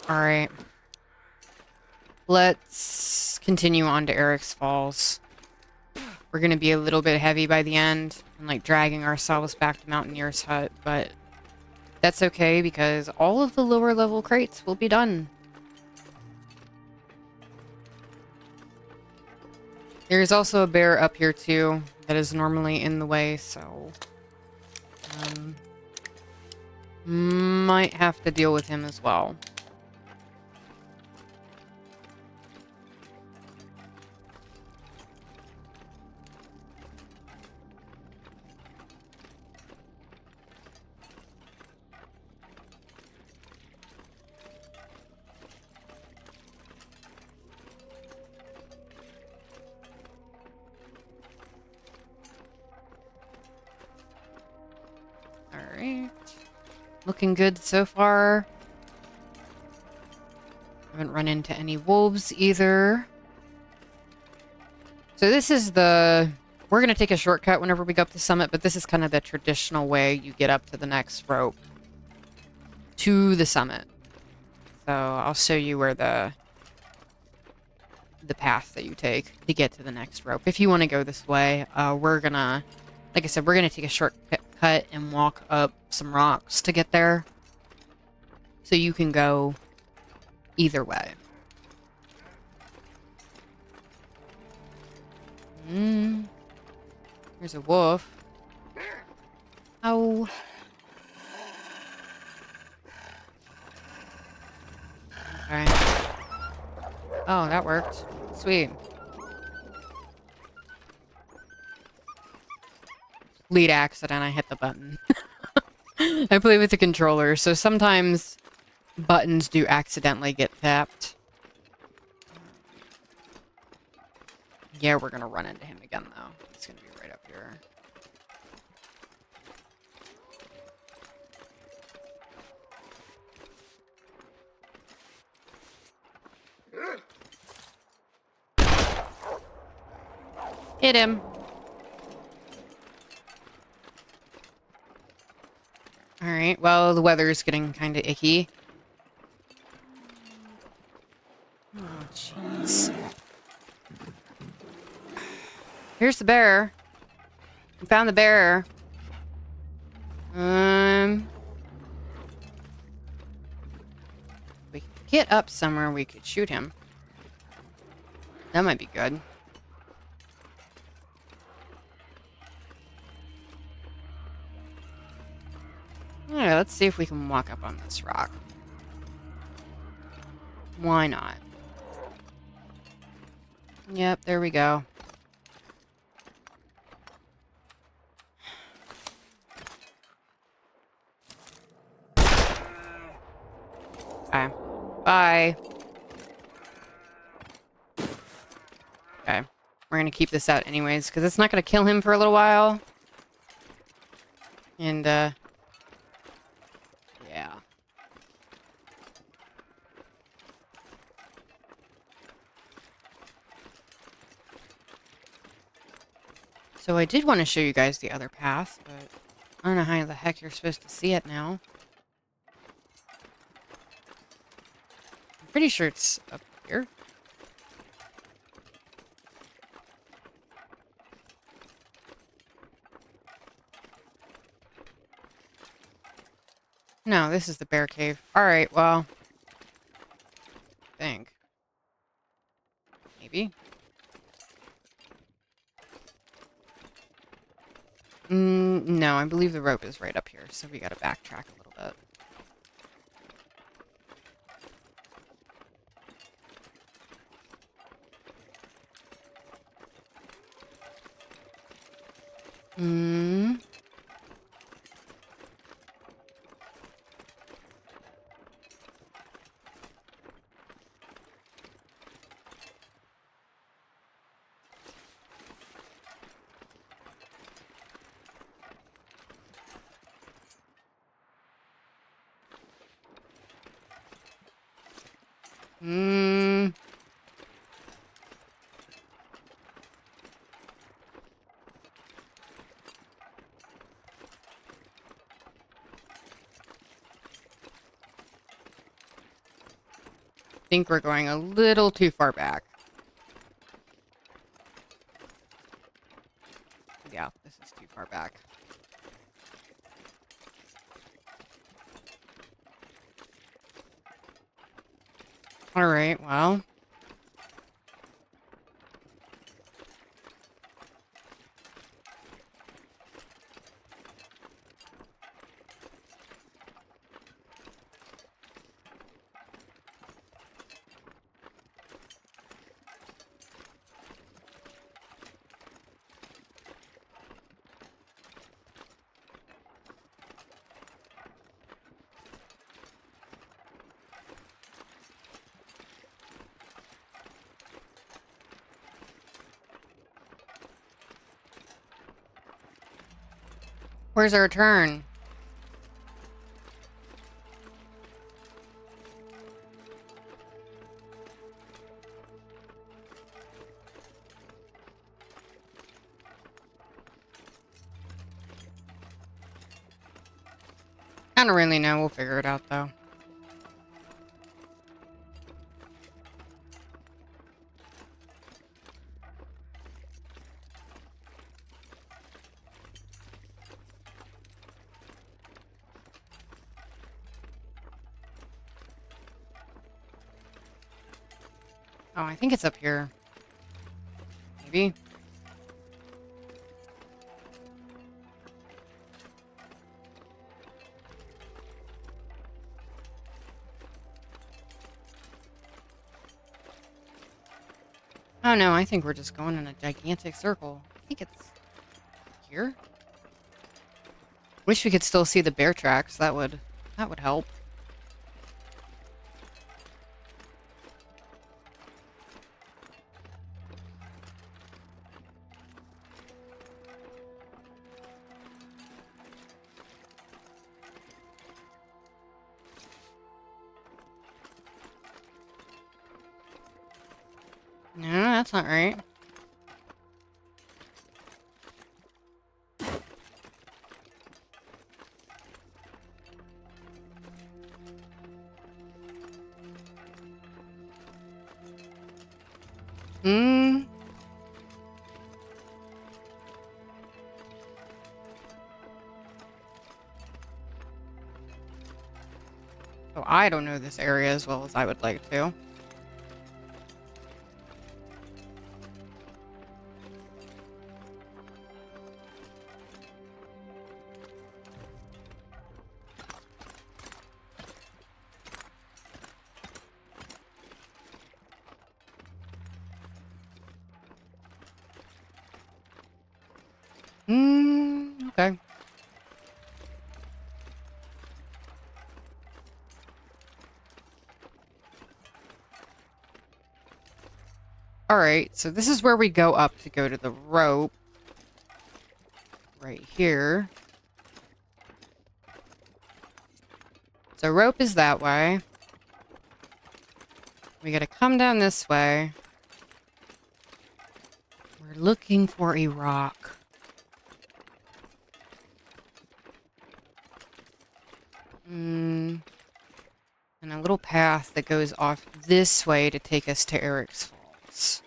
Alright. Let's continue on to Eric's Falls. We're gonna be a little bit heavy by the end, and like dragging ourselves back to Mountaineer's Hut, but that's okay because all of the lower level crates will be done. There's also a bear up here too that is normally in the way, so might have to deal with him as well. Alright. Looking good so far. Haven't run into any wolves either. So this is the... We're going to take a shortcut whenever we go up the summit, but this is kind of the traditional way you get up to the next rope. To the summit. So I'll show you where the path that you take to get to the next rope. If you want to go this way, we're going to... Like I said, we're going to take a shortcut and walk up some rocks to get there. So you can go either way. There's a wolf. Oh. Okay. Oh, that worked. Sweet. Lead accident, I hit the button. I play with the controller, so sometimes buttons do accidentally get tapped. Yeah, we're gonna run into him again, though. It's gonna be right up here. Hit him. Alright, well, the weather's getting kind of icky. Here's the bear. We found the bear. We could get up somewhere we could shoot him. That might be good. Alright, let's see if we can walk up on this rock. Why not? Yep, there we go. Okay. Bye. Okay. We're gonna keep this out anyways, because it's not gonna kill him for a little while. And, yeah. So I did want to show you guys the other path, but I don't know how the heck you're supposed to see it now. I'm pretty sure it's up here. No, this is the bear cave. Alright, well. I think. Maybe. No, I believe the rope is right up here, so we gotta backtrack a little bit. Think we're going a little too far back. Yeah, this is too far back. Alright, well. Where's our turn? I don't really know. We'll figure it out, though. Oh, I think it's up here. Maybe. Oh no, I think we're just going in a gigantic circle. I think it's here. Wish we could still see the bear tracks. That would help. No, that's not right. Hmm. So I don't know this area as well as I would like to. Okay. Alright, so this is where we go up to go to the rope. Right here. So rope is that way. We gotta come down this way. We're looking for a rock. And a little path that goes off this way to take us to Eric's Falls.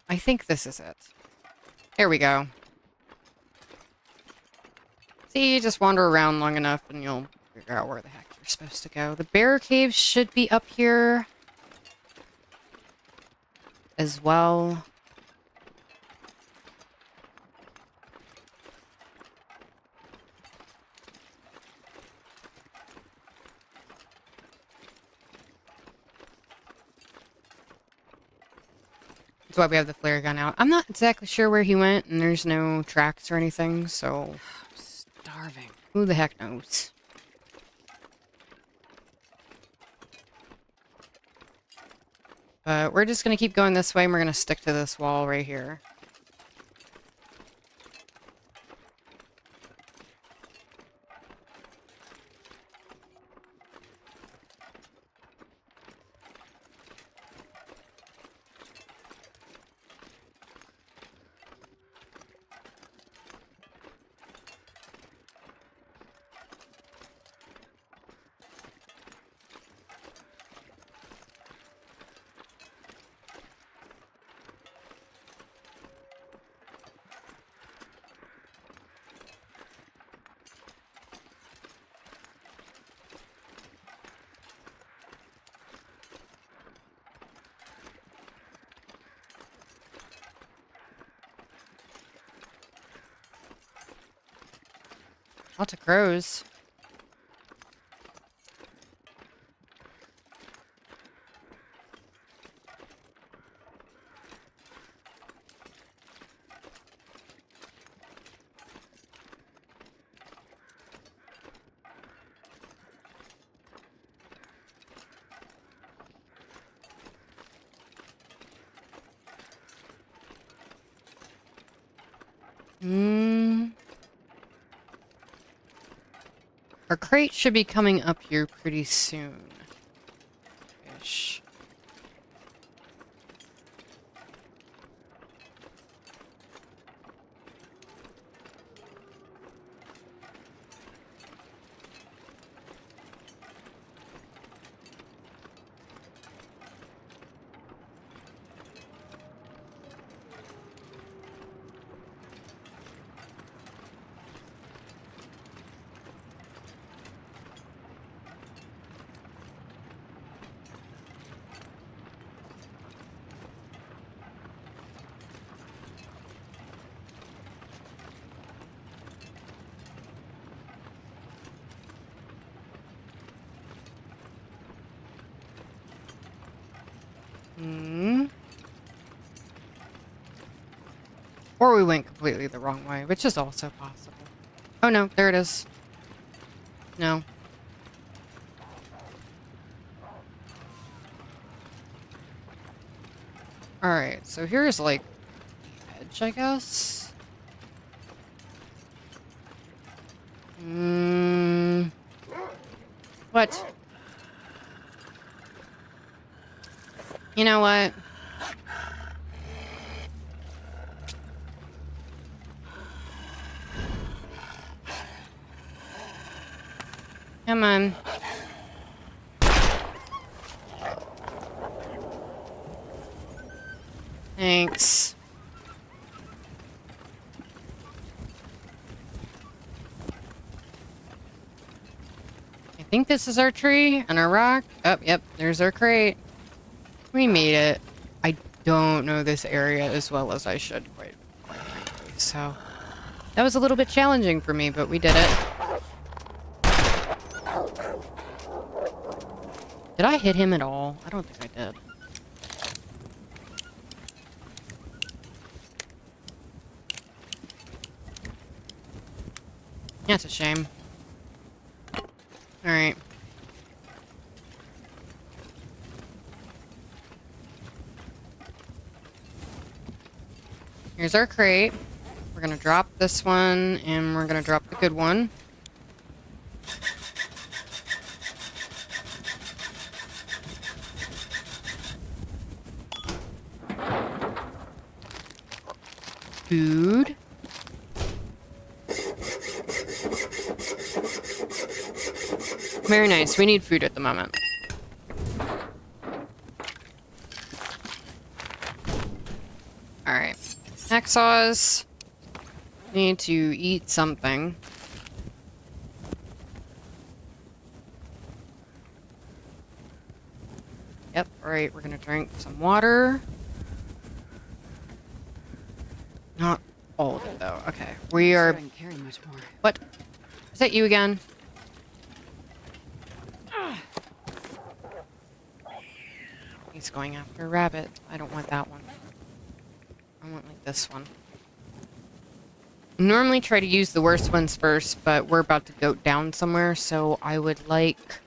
I think this is it. There we go. See, you just wander around long enough and you'll figure out where the heck you're supposed to go. The bear cave should be up here as well. That's why we have the flare gun out. I'm not exactly sure where he went, and there's no tracks or anything, so... I'm starving. Who the heck knows? But we're just gonna keep going this way, and we're gonna stick to this wall right here. Lots of crows. Our crate should be coming up here pretty soon. Ish. Or we went completely the wrong way, which is also possible. Oh no, there it is. No. Alright, so here's like the edge, I guess. What? You know what? Come on. Thanks. I think this is our tree and our rock. Oh, yep, there's our crate. We made it. I don't know this area as well as I should, quite frankly. So that was a little bit challenging for me, but we did it. Did I hit him at all? I don't think I did. That's a shame. Alright. Here's our crate. We're gonna drop this one, and we're gonna drop the good one. Food. Very nice. We need food at the moment. Alright. Hacksaws. Need to eat something. Yep, alright. We're gonna drink some water. Not all of it, though. Okay. We are... I didn't carry much more. What? Is that you again? He's going after a rabbit. I don't want that one. I want like this one. Normally try to use the worst ones first, but we're about to go down somewhere, so I would like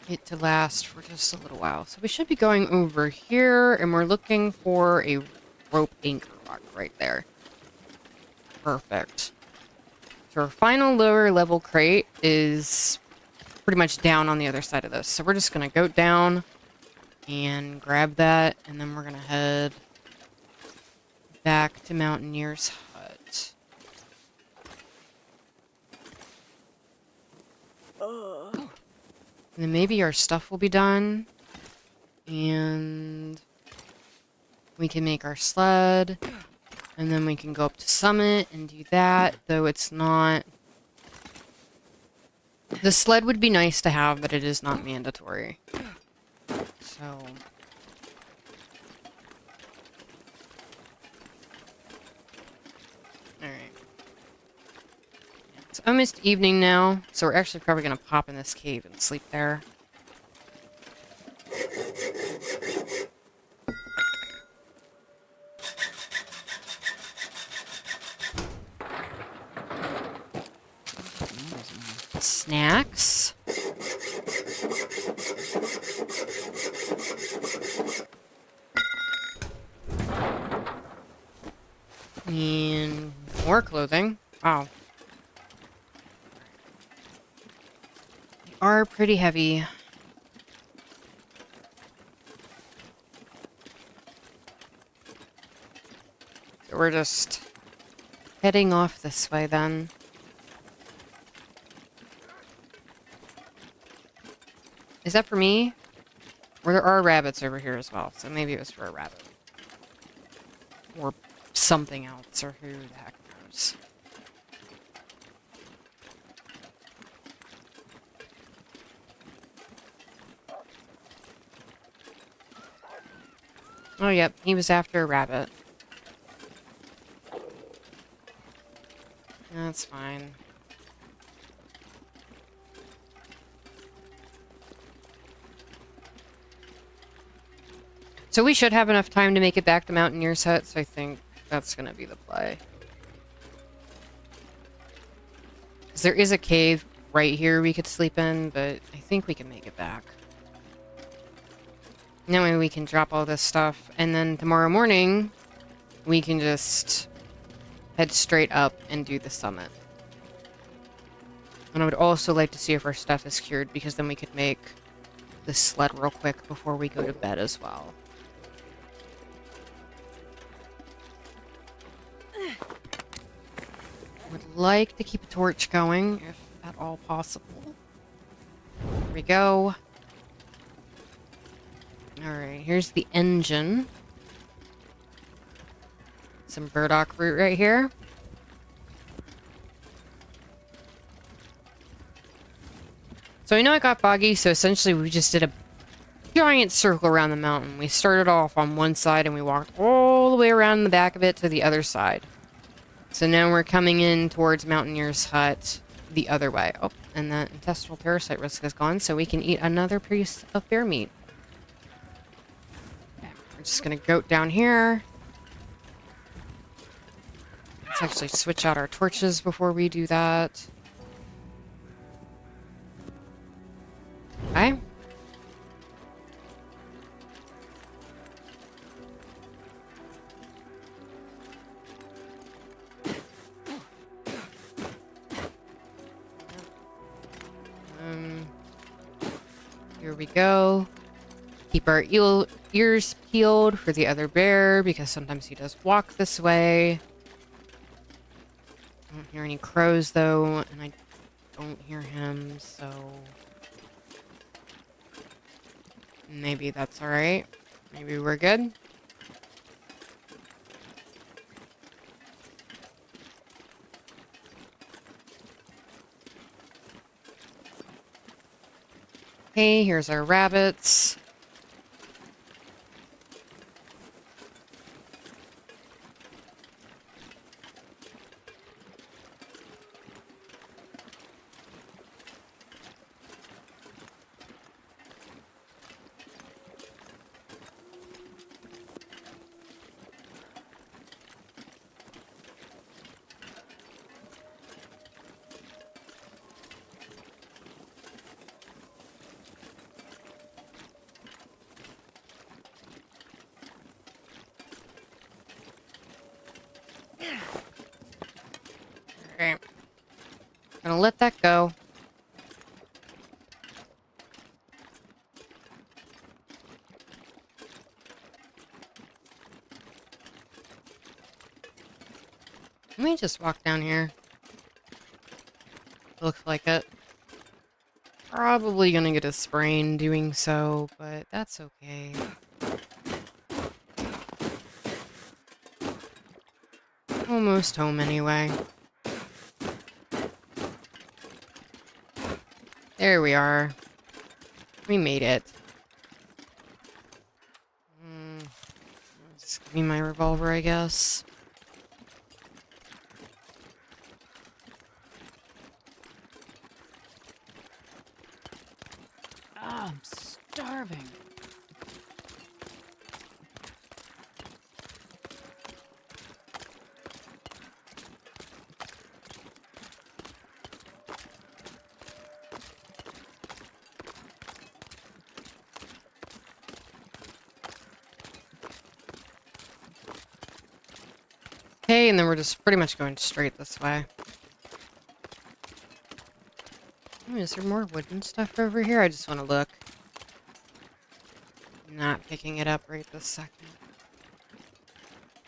it to last for just a little while. So we should be going over here, and we're looking for a rope anchor rock right there. Perfect. So our final lower level crate is pretty much down on the other side of this. So we're just going to go down and grab that, and then we're going to head back to Mountaineer's hut. And then maybe our stuff will be done, and we can make our sled, and then we can go up to Summit and do that, though it's not... The sled would be nice to have, but it is not mandatory. So... Alright. It's almost evening now, so we're actually probably gonna pop in this cave and sleep there. Snacks. And more clothing. Wow. They are pretty heavy. So we're just heading off this way then. Is that for me? Or there are rabbits over here as well, so maybe it was for a rabbit. Or something else, or who the heck knows. Oh, yep, he was after a rabbit. That's fine. So we should have enough time to make it back to Mountaineer's hut, so I think that's going to be the play. 'Cause there is a cave right here we could sleep in, but I think we can make it back. That way we can drop all this stuff, and then tomorrow morning, we can just head straight up and do the summit. And I would also like to see if our stuff is cured, because then we could make the sled real quick before we go to bed as well. Would like to keep a torch going, if at all possible. There we go. Alright, here's the engine. Some burdock root right here. So I know it got foggy, so essentially we just did a giant circle around the mountain. We started off on one side and we walked all the way around the back of it to the other side. So now we're coming in towards Mountaineer's Hut the other way. Oh, and that intestinal parasite risk is gone, so we can eat another piece of bear meat. Okay, we're just gonna goat down here. Let's actually switch out our torches before we do that. Okay. Here we go. Keep our ears peeled for the other bear, because sometimes he does walk this way. I don't hear any crows, though, and I don't hear him, so... maybe that's alright. Maybe we're good. Okay, here's our rabbits. Alright. Gonna let that go. Let me just walk down here. Looks like it. Probably gonna get a sprain doing so, but that's okay. Almost home anyway. There we are. We made it. Just give me my revolver, I guess. Ah, I'm starving. Okay, and then we're just pretty much going straight this way. Oh, is there more wooden stuff over here? I just want to look. Not picking it up right this second.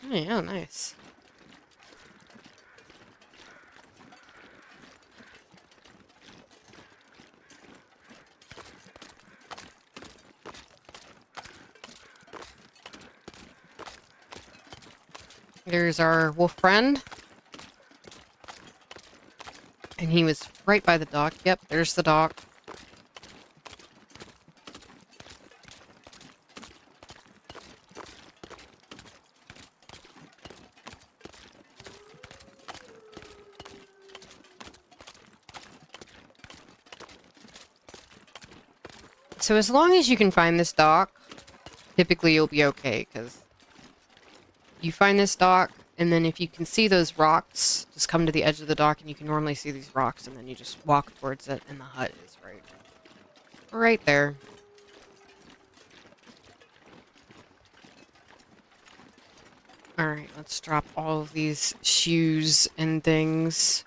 Oh, yeah, nice. There's our wolf friend. And he was right by the dock. Yep, there's the dock. So as long as you can find this dock, typically you'll be okay, because you find this dock, and then if you can see those rocks, just come to the edge of the dock, and you can normally see these rocks, and then you just walk towards it, and the hut is right there. Alright, let's drop all of these shoes and things.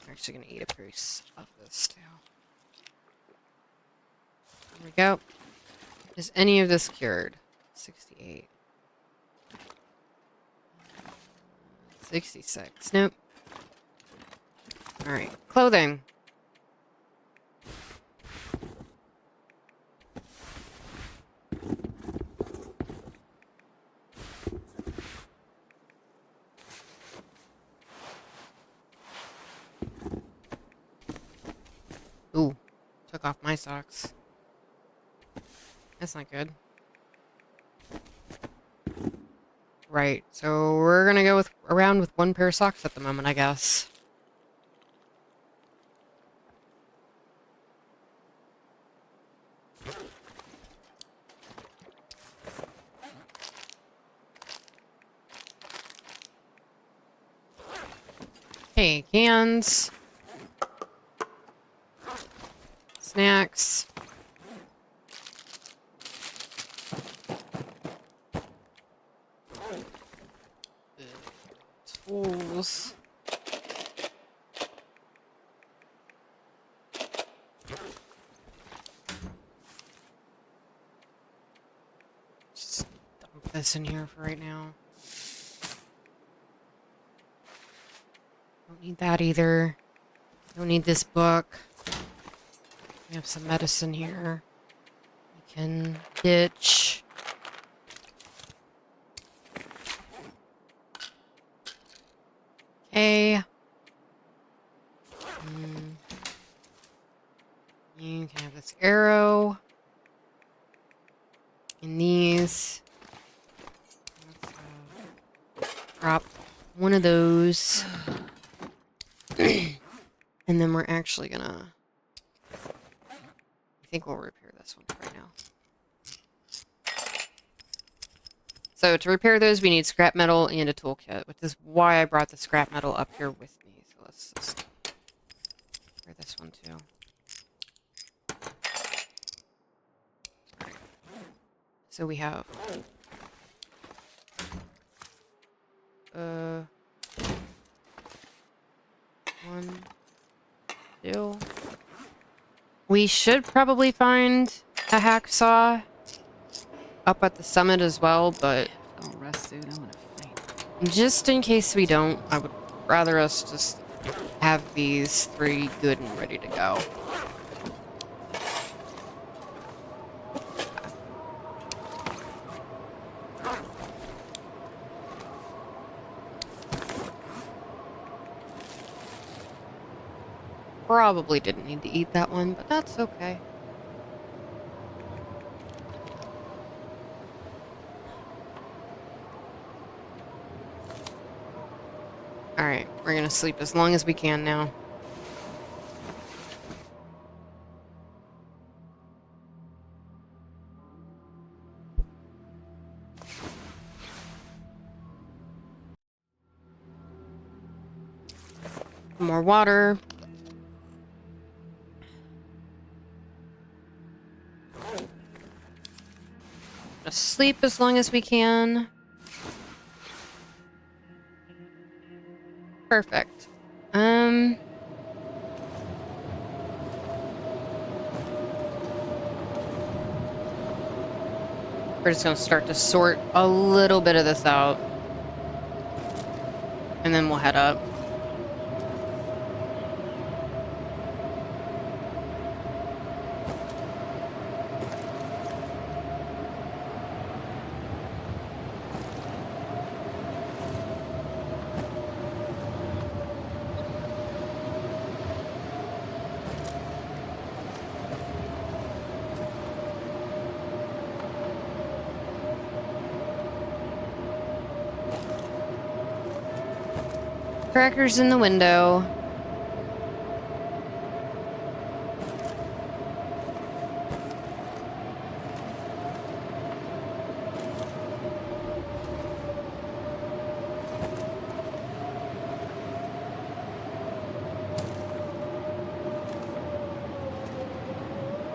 I'm actually going to eat a piece of this, too. There we go. Is any of this cured? 68. 66. Nope. Alright, clothing. Ooh, took off my socks. That's not good. Right, so we're gonna go around with one pair of socks at the moment, I guess. Okay, cans. Snacks. Tools. Just dump this in here for right now. Don't need that either. Don't need this book. We have some medicine here. We can ditch. Okay. You can have this arrow. And these. Let's drop one of those. And then we're actually gonna... I think we'll repair this one right now. So to repair those, we need scrap metal and a toolkit, which is why I brought the scrap metal up here with me. So let's just repair this one too. All right. So we have one, two. We should probably find a hacksaw up at the summit as well, but I'll rest soon. I'm gonna faint. just in case we don't, I would rather us just have these 3 good and ready to go. Probably didn't need to eat that one, but that's okay. Alright, we're gonna sleep as long as we can now. More water. Just sleep as long as we can. Perfect. We're just gonna start to sort a little bit of this out. And then we'll head up. Crackers in the window.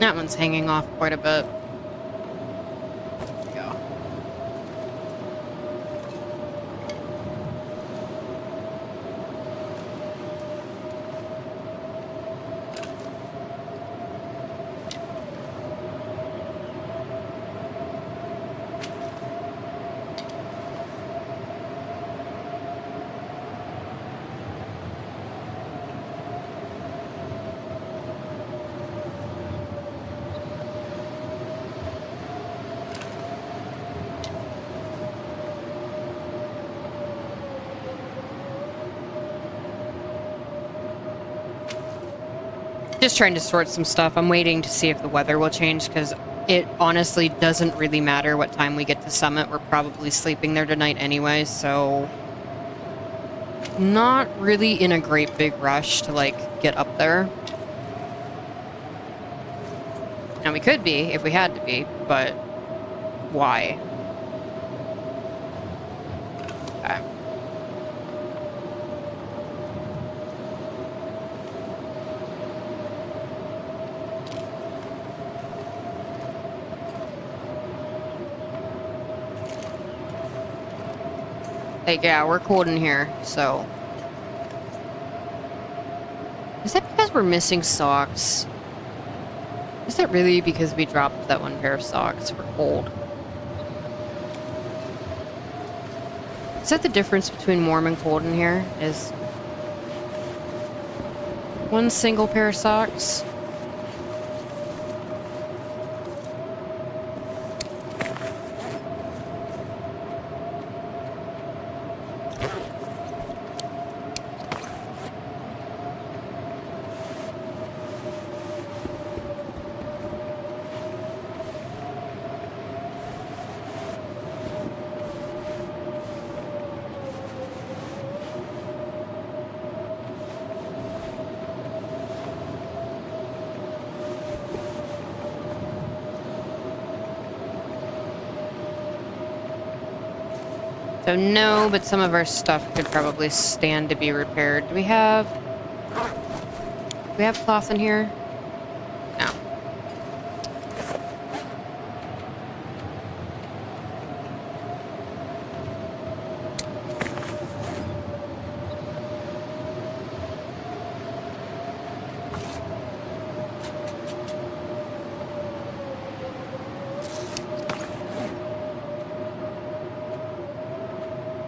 That one's hanging off quite a bit. There we go. Just trying to sort some stuff. I'm waiting to see if the weather will change, because it honestly doesn't really matter what time we get to Summit. We're probably sleeping there tonight anyway, so... Not really in a great big rush to, like, get up there. Now, we could be, if we had to be, but why? Okay. Like, yeah, we're cold in here, so... Is that because we're missing socks? Is that really because we dropped that one pair of socks? We're cold. Is that the difference between warm and cold in here? Is one single pair of socks? So no, but some of our stuff could probably stand to be repaired. Do we have cloth in here? No.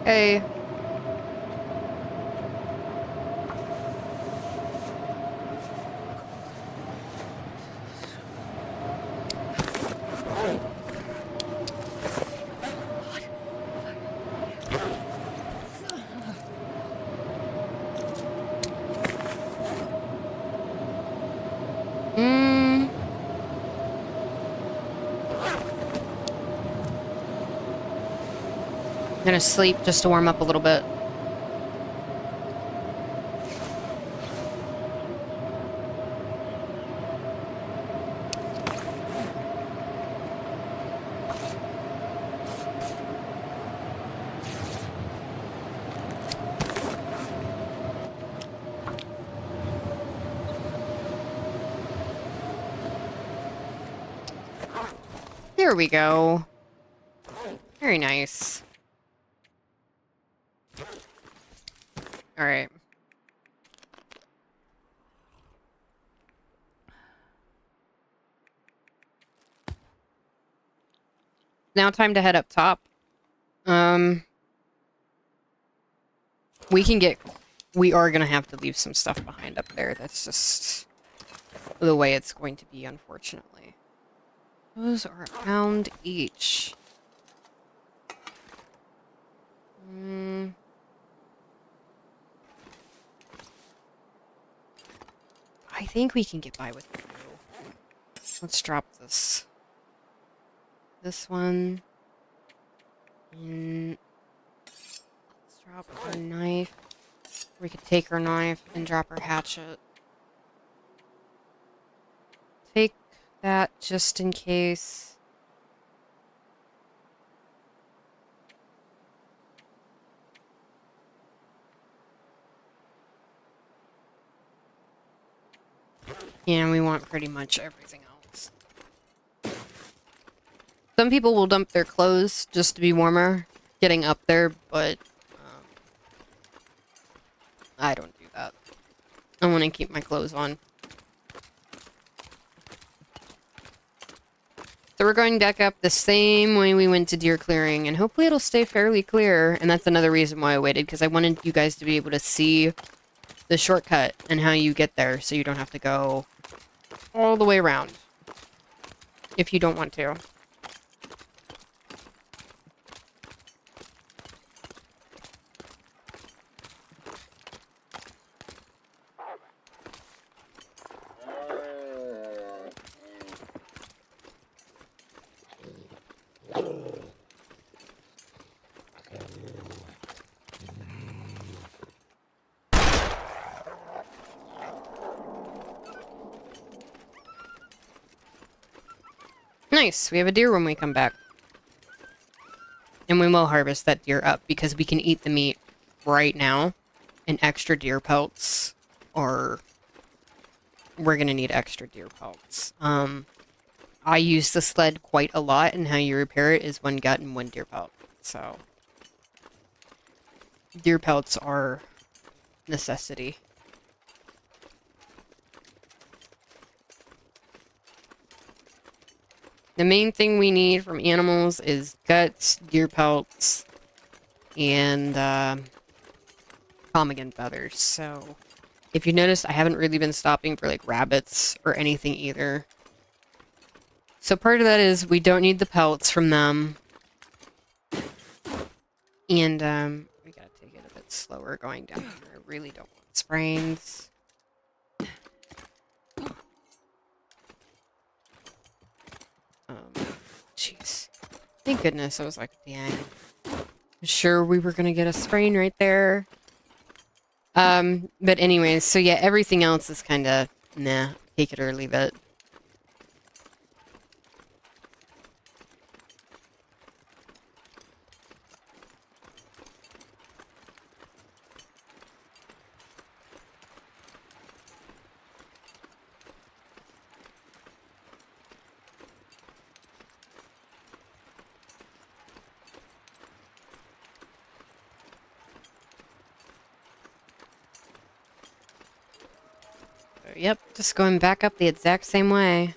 Hey. I'm gonna sleep just to warm up a little bit. There we go. Very nice. All right. Now time to head up top. We are gonna have to leave some stuff behind up there. That's just the way it's going to be, unfortunately. Those are a pound each. I think we can get by with two. Let's drop this. This one. And let's drop our knife. We could take our knife and drop our hatchet. Take that just in case. Yeah, we want pretty much everything else. Some people will dump their clothes just to be warmer getting up there, but I don't do that. I want to keep my clothes on. So we're going back up the same way we went to deer clearing, and hopefully it'll stay fairly clear. And that's another reason why I waited, because I wanted you guys to be able to see the shortcut and how you get there, so you don't have to go all the way around if you don't want to. Nice. We have a deer when we come back. And we will harvest that deer up because we can eat the meat right now. And extra deer pelts. Or we're going to need extra deer pelts. I use the sled quite a lot, and how you repair it is 1 gut and 1 deer pelt. So, deer pelts are necessity. The main thing we need from animals is guts, deer pelts, and ptarmigan feathers. So, if you noticed, I haven't really been stopping for like rabbits or anything either. So part of that is we don't need the pelts from them. And we gotta take it a bit slower going down here. I really don't want sprains. Jeez. Thank goodness. I was like, dang. I'm sure we were gonna get a sprain right there. But anyways, so yeah, everything else is kinda nah, take it or leave it. Yep, just going back up the exact same way.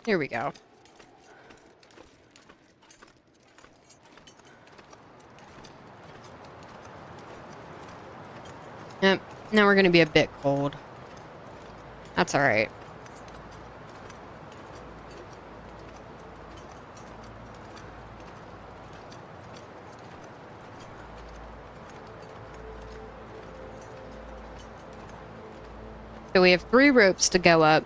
Here we go. Yep, now we're gonna be a bit cold. That's alright. So we have 3 ropes to go up.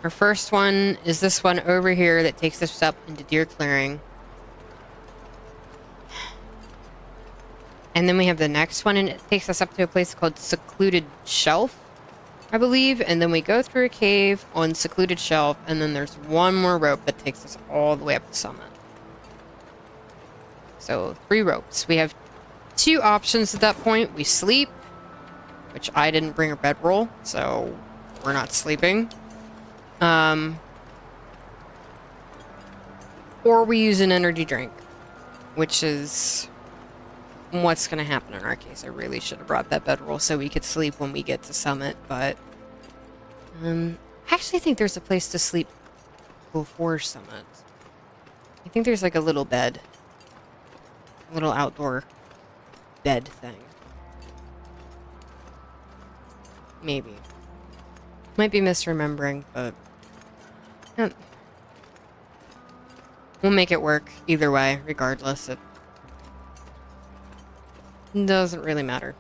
Our first one is this one over here that takes us up into deer clearing. And then we have the next one, and it takes us up to a place called Secluded Shelf, I believe. And then we go through a cave on Secluded Shelf, and then there's one more rope that takes us all the way up the summit. So 3 ropes. We have 2 options at that point. We sleep, which I didn't bring a bedroll, so we're not sleeping. Or we use an energy drink, which is what's going to happen in our case. I really should have brought that bedroll so we could sleep when we get to summit, but I actually think there's a place to sleep before summit. I think there's like a little bed, a little outdoor bed thing. Maybe. Might be misremembering, but we'll make it work either way, regardless. It doesn't really matter.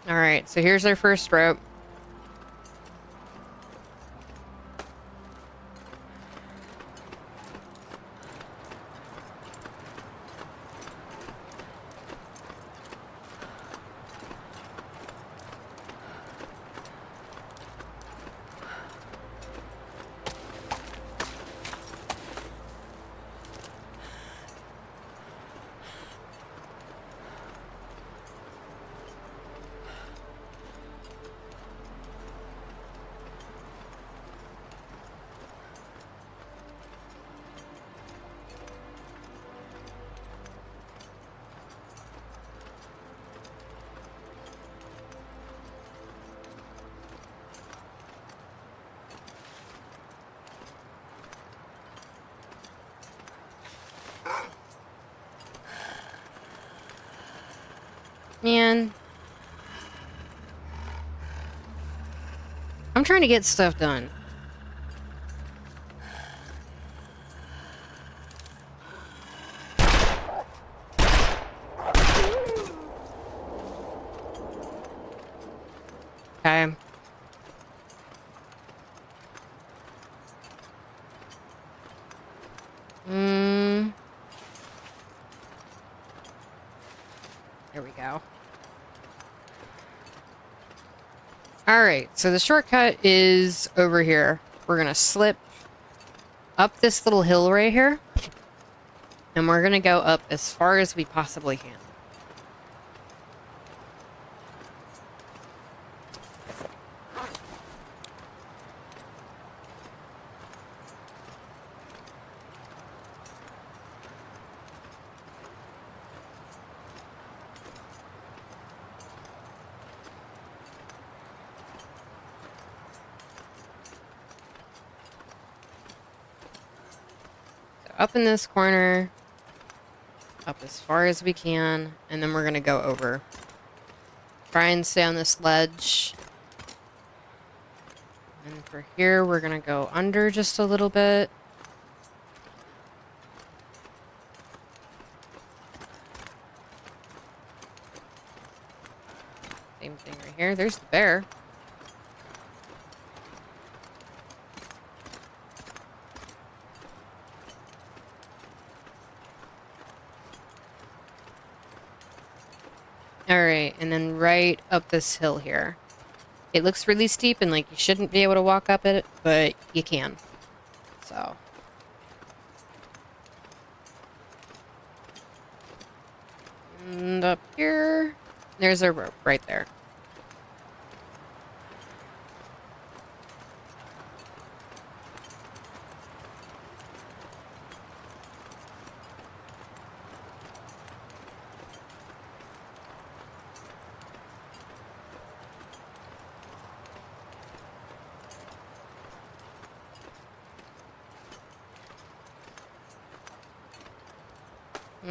Alright, so here's our first rope. Man. I'm trying to get stuff done. Okay. There we go. Alright, so the shortcut is over here. We're gonna slip up this little hill right here. And we're gonna go up as far as we possibly can. So up in this corner, up as far as we can, and then we're gonna go over. Try and stay on this ledge. And for here, we're gonna go under just a little bit. Same thing right here. There's the bear. Alright, and then right up this hill here. It looks really steep and like you shouldn't be able to walk up it, but you can. So. And up here, there's our rope right there.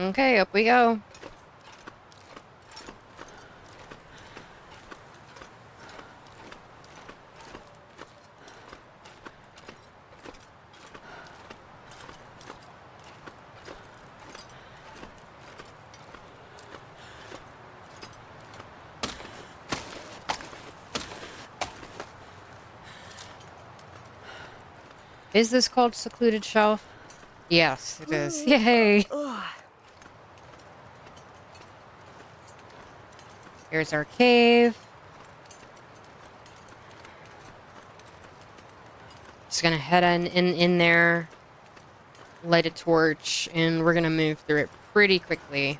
Okay, up we go. Is this called Secluded Shelf? Yes, it is. Yay! Here's our cave. Just gonna head in there, light a torch, and we're gonna move through it pretty quickly.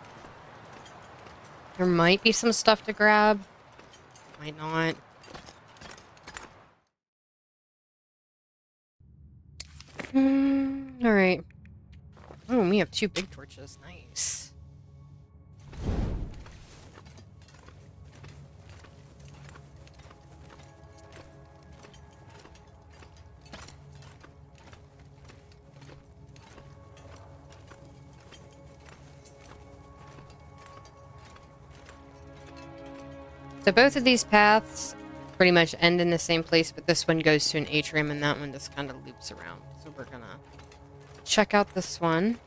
There might be some stuff to grab. Might not. Alright. Oh, we have 2 big torches. Nice. So both of these paths pretty much end in the same place, but this one goes to an atrium and that one just kind of loops around. So we're gonna check out this one.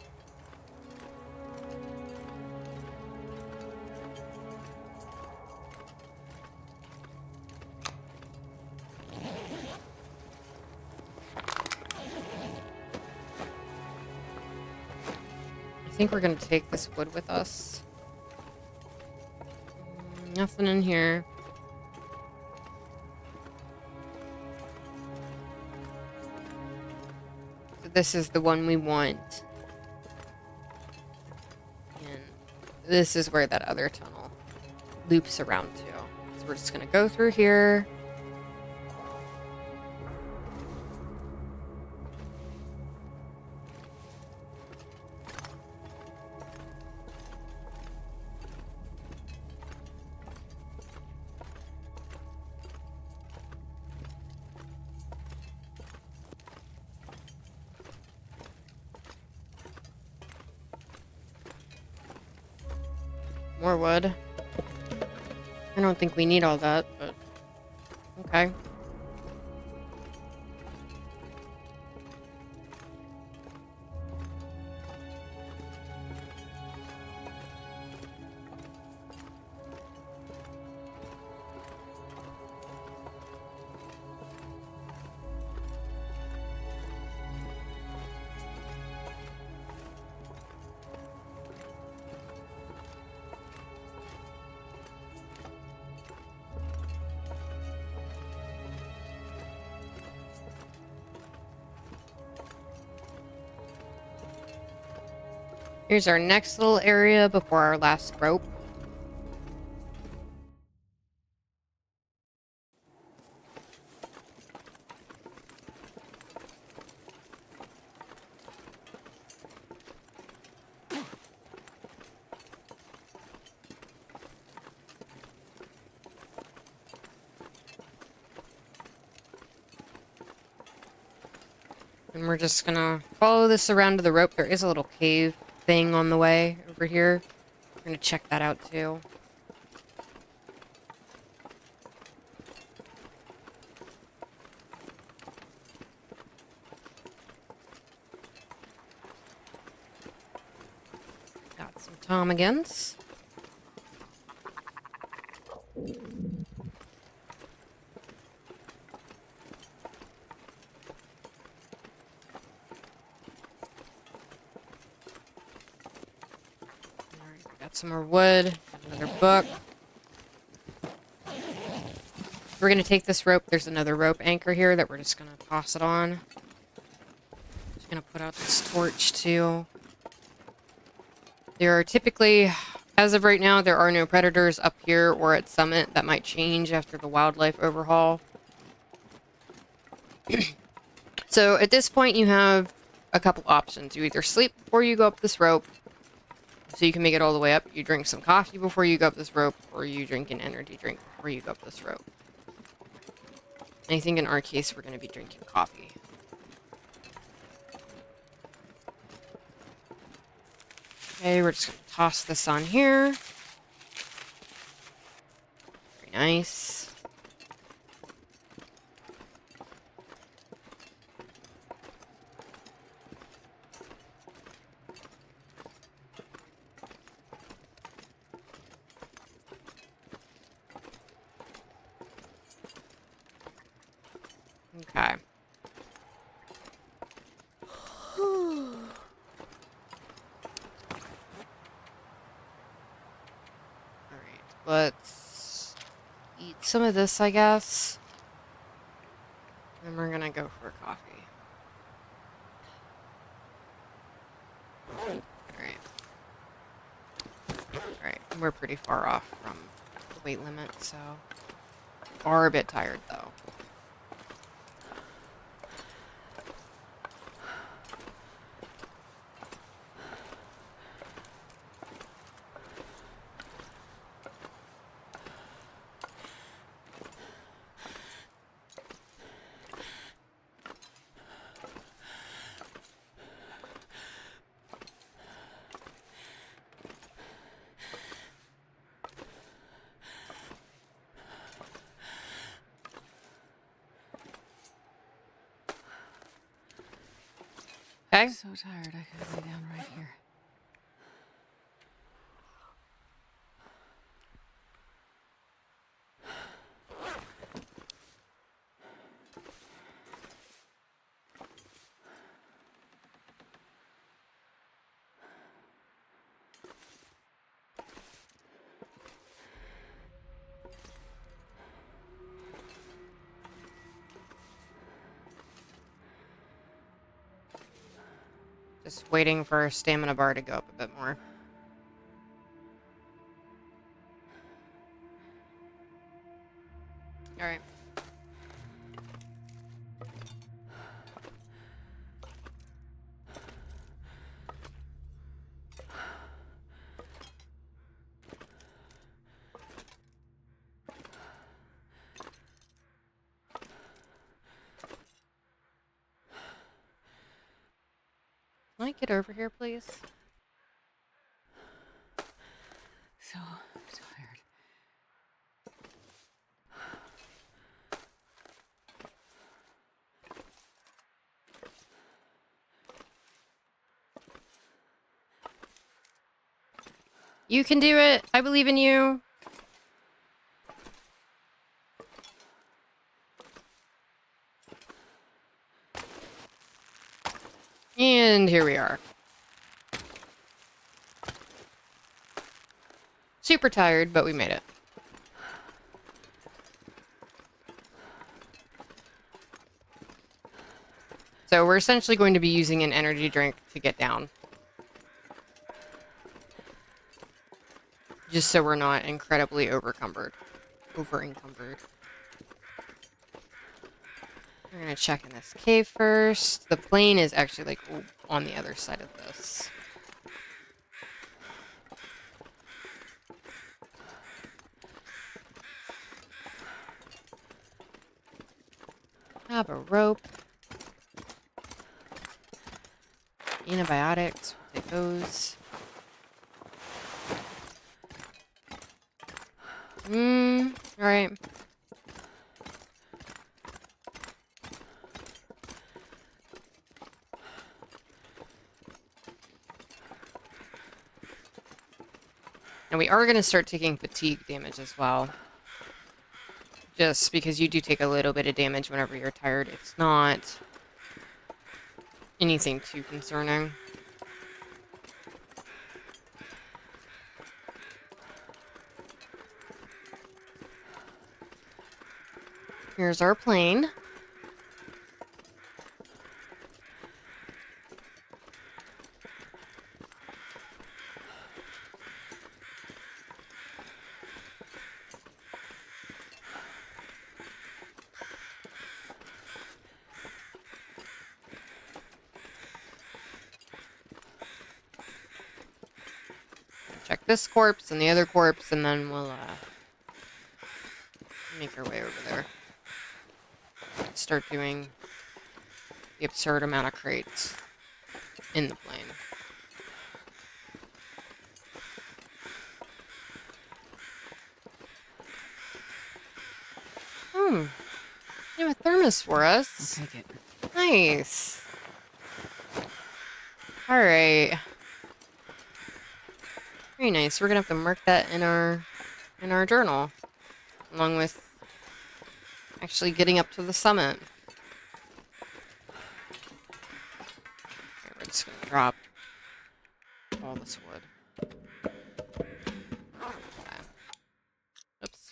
I think we're gonna take this wood with us. Nothing in here. So this is the one we want. And this is where that other tunnel loops around to. So we're just gonna go through here. More wood. I don't think we need all that, but okay. Here's our next little area before our last rope. And we're just gonna follow this around to the rope. There is a little cave thing on the way over here. We're gonna check that out too. Got some ptarmigans. Alright, got some more wood, another book. We're gonna take this rope. There's another rope anchor here that we're just gonna toss it on. Just gonna put out this torch too. There are typically, as of right now, there are no predators up here or at Summit. That might change after the wildlife overhaul. So at this point you have a couple options. You either sleep before you go up this rope, so you can make it all the way up. You drink some coffee before you go up this rope, or you drink an energy drink before you go up this rope. And I think in our case we're going to be drinking coffee. Okay, we're just going to toss this on here. Very nice. Okay. Alright, let's eat some of this, I guess. And we're gonna go for coffee. Alright. Alright, we're pretty far off from the weight limit, so... Are a bit tired, though. Okay. So tired I could lay down right here. Just waiting for our stamina bar to go up a bit more. Alright. Can I get over here, please? So tired. You can do it. I believe in you. And here we are. Super tired, but we made it. So we're essentially going to be using an energy drink to get down. Just so we're not incredibly over-encumbered. We're gonna check in this cave first. The plane is actually like on the other side of this. Have a rope. Antibiotics. We'll take those. Alright. And we are going to start taking fatigue damage as well. Just because you do take a little bit of damage whenever you're tired. It's not anything too concerning. Here's our plane. Check this corpse and the other corpse, and then we'll make our way over there. Start doing the absurd amount of crates in the plane. You have a thermos for us. I'll take it. Nice. All right. Very nice. We're gonna have to mark that in our journal, along with actually getting up to the summit. Okay, we're just gonna drop all this wood. Okay. Oops.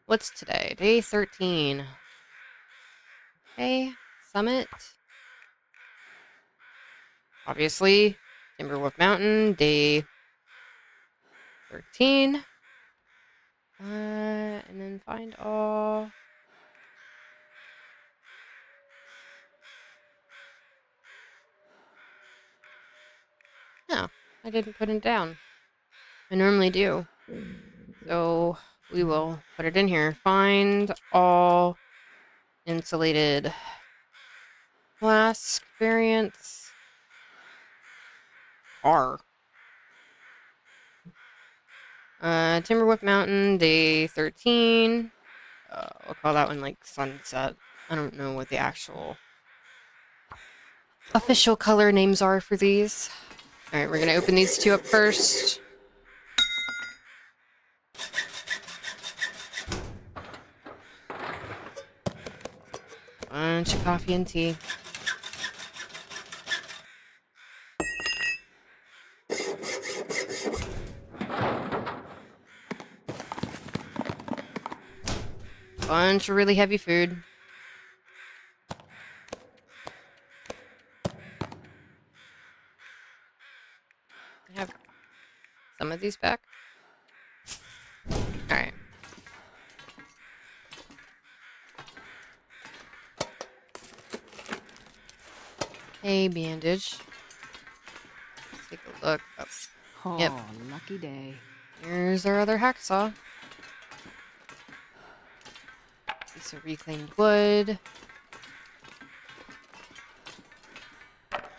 What's today? Day 13. Okay, summit. Obviously, Timberwolf Mountain, day 13. And then find all. No, I didn't put it down. I normally do. So we will put it in here. Find all insulated flask variants. R. Timberwolf Mountain, day 13. We'll call that one like sunset. I don't know what the actual official color names are for these. Alright, we're gonna open these two up first. Bunch of coffee and tea. Bunch of really heavy food. I have some of these back. Alright. A bandage. Let's take a look. Oh, Yep. lucky day. Here's our other hacksaw. Piece of reclaimed wood.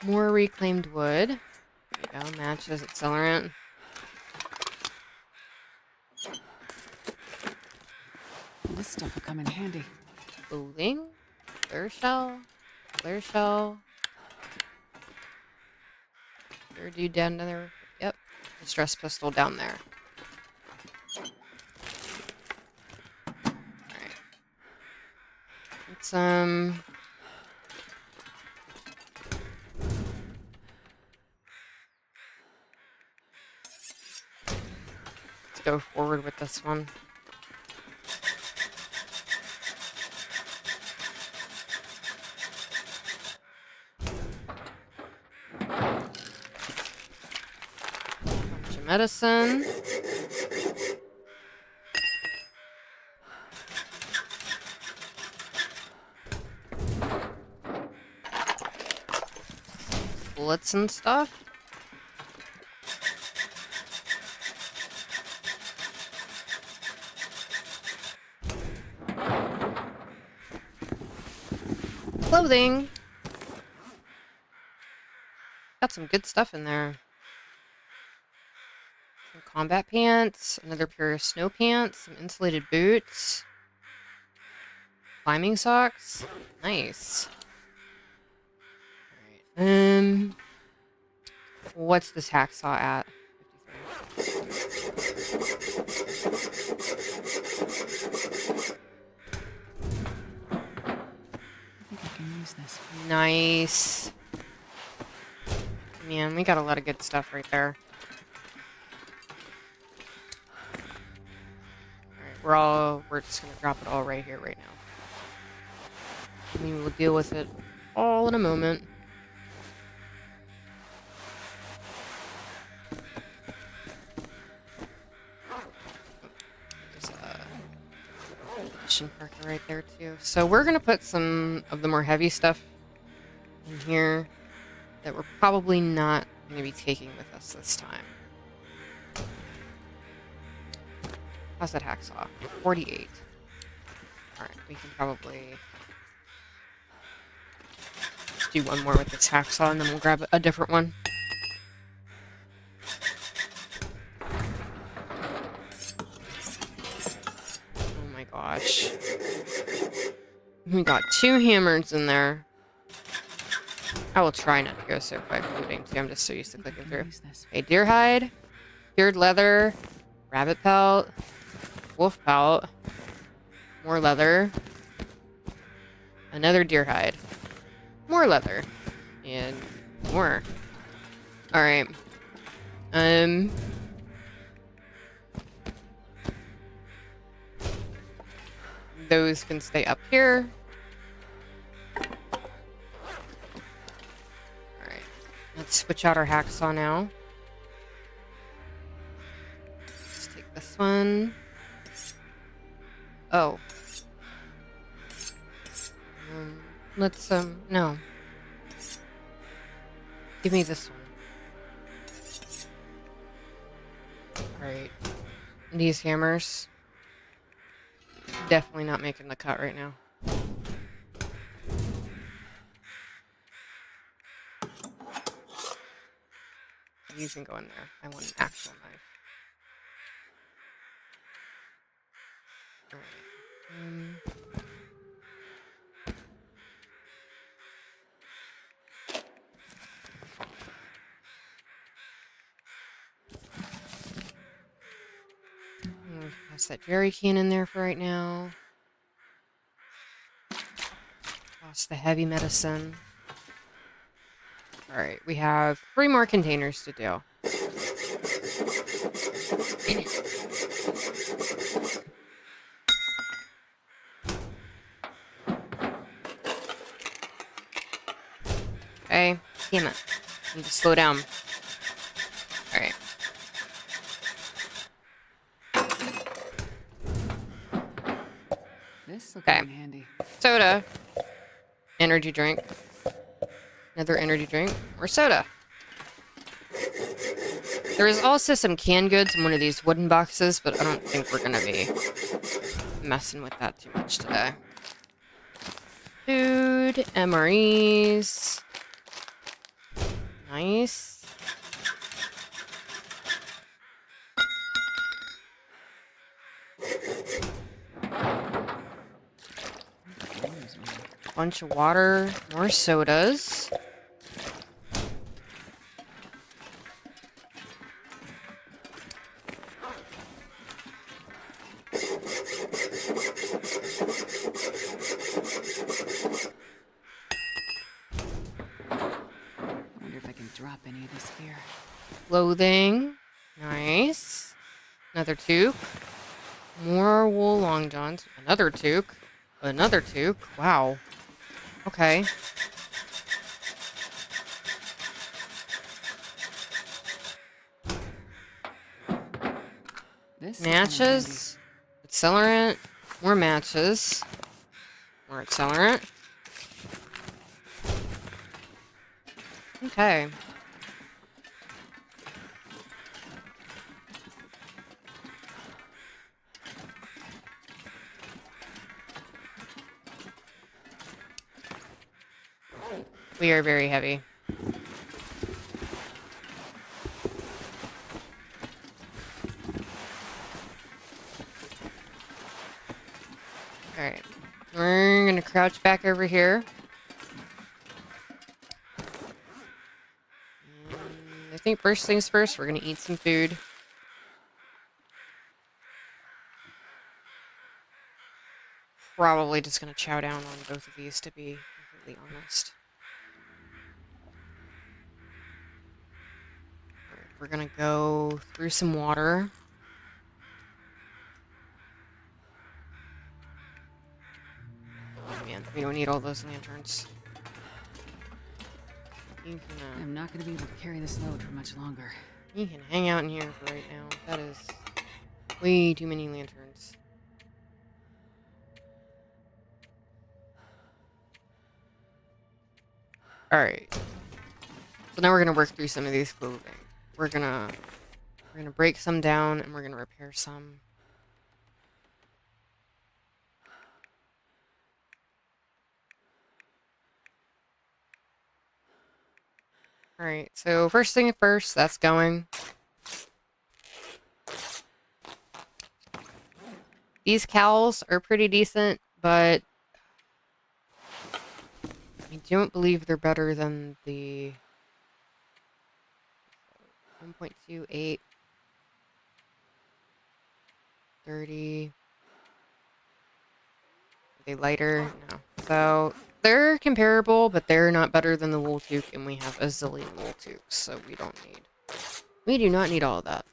More reclaimed wood. There you go. Matches accelerant. This stuff will come in handy. Clothing. Flare shell. Flare shell. There, dude down there. Yep. Distress pistol down there. Alright. Let's, let's go forward with this one. Bunch of medicine. Bullets and stuff. Clothing. Got some good stuff in there. Some combat pants, another pair of snow pants, some insulated boots, climbing socks. Nice. Alright. What's this hacksaw at? 53. I think I can use this. Nice. Man, we got a lot of good stuff right there. Alright, we're just gonna drop it all right here, right now. We will deal with it all in a moment. There's a mission marker right there too. So we're gonna put some of the more heavy stuff in here that we're probably not gonna be taking with us this time. How's that hacksaw? 48. Alright, we can probably do one more with this hacksaw and then we'll grab a different one. Oh my gosh. We got 2 hammers in there. I will try not to go so quick moving too. I'm just so used to clicking through. Okay, deer hide, cured leather, rabbit pelt, wolf pelt, more leather, another deer hide, more leather, and more. Alright. Those can stay up here. Alright. Let's switch out our hacksaw now. Let's take this one. Oh. Let's, no. Give me this one. Alright. These hammers. Definitely not making the cut right now. You can go in there. I want an actual knife. Alright. Toss that jerry can in there for right now. Toss the heavy medicine. Alright, we have 3 more containers to do. Okay, damn it. I need to slow down. Alright. This will Okay. come in handy. Soda. Energy drink. Another energy drink. Or soda. There is also some canned goods in one of these wooden boxes, but I don't think we're gonna be messing with that too much today. Food. MREs. Nice. Bunch of water, more sodas. drop any of this gear. Clothing. Nice. Another toque. More wool long johns. Another toque. Another toque. Wow. Okay. This will come in handy. Matches. Accelerant. More matches. More accelerant. Okay. We are very heavy. Alright. We're gonna crouch back over here. And I think first things first, we're gonna eat some food. Probably just gonna chow down on both of these, to be completely honest. Alright, we're gonna go through some water. Oh man, we don't need all those lanterns. You can, I'm not going to be able to carry this load for much longer. you can hang out in here for right now. That is way too many lanterns. Alright. So now we're gonna work through some of these clothing. We're gonna break some down and we're gonna repair some. Alright, so first thing first, that's going. These cowls are pretty decent, but I don't believe they're better than the 1.28, 30. Are they lighter? No. So they're comparable, but they're not better than the wool toque, and we have a zillion wool toques, so we do not need all of that.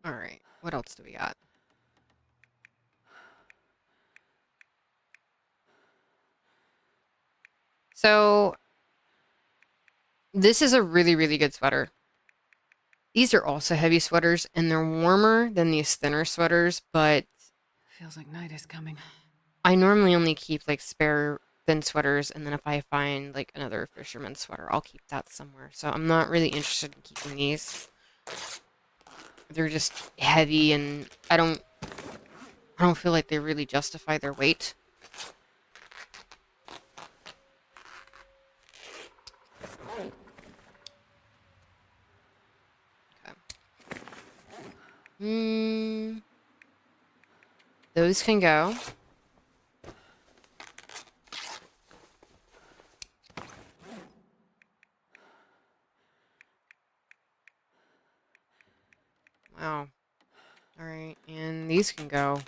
Alright, what else do we got? So, this is a really, really good sweater. These are also heavy sweaters, and they're warmer than these thinner sweaters, but Feels like night is coming. I normally only keep, like, spare thin sweaters, and then if I find, like, another fisherman's sweater, I'll keep that somewhere. So I'm not really interested in keeping these. They're just heavy, and I don't feel like they really justify their weight. Okay. Those can go. Wow. Alright, and these can go.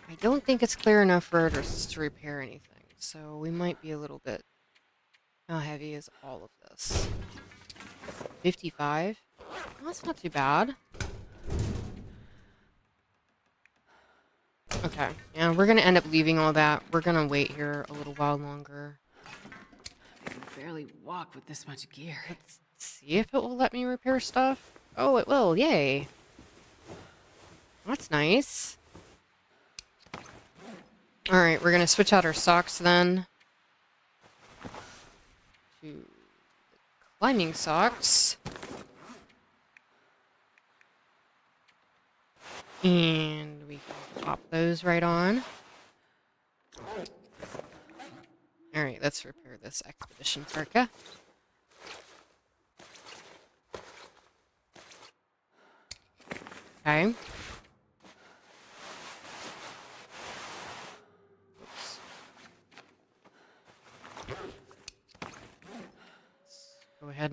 I don't think it's clear enough for us to repair anything, so we might be a little bit... How heavy is all of this? 55? Well, that's not too bad. Okay, yeah, we're gonna end up leaving all that. We're gonna wait here a little while longer. I can barely walk with this much gear. Let's see if it will let me repair stuff. Oh, it will. Yay. That's nice. Alright, we're gonna switch out our socks then. To climbing socks. And we can pop those right on. Alright, let's repair this expedition parka. Okay.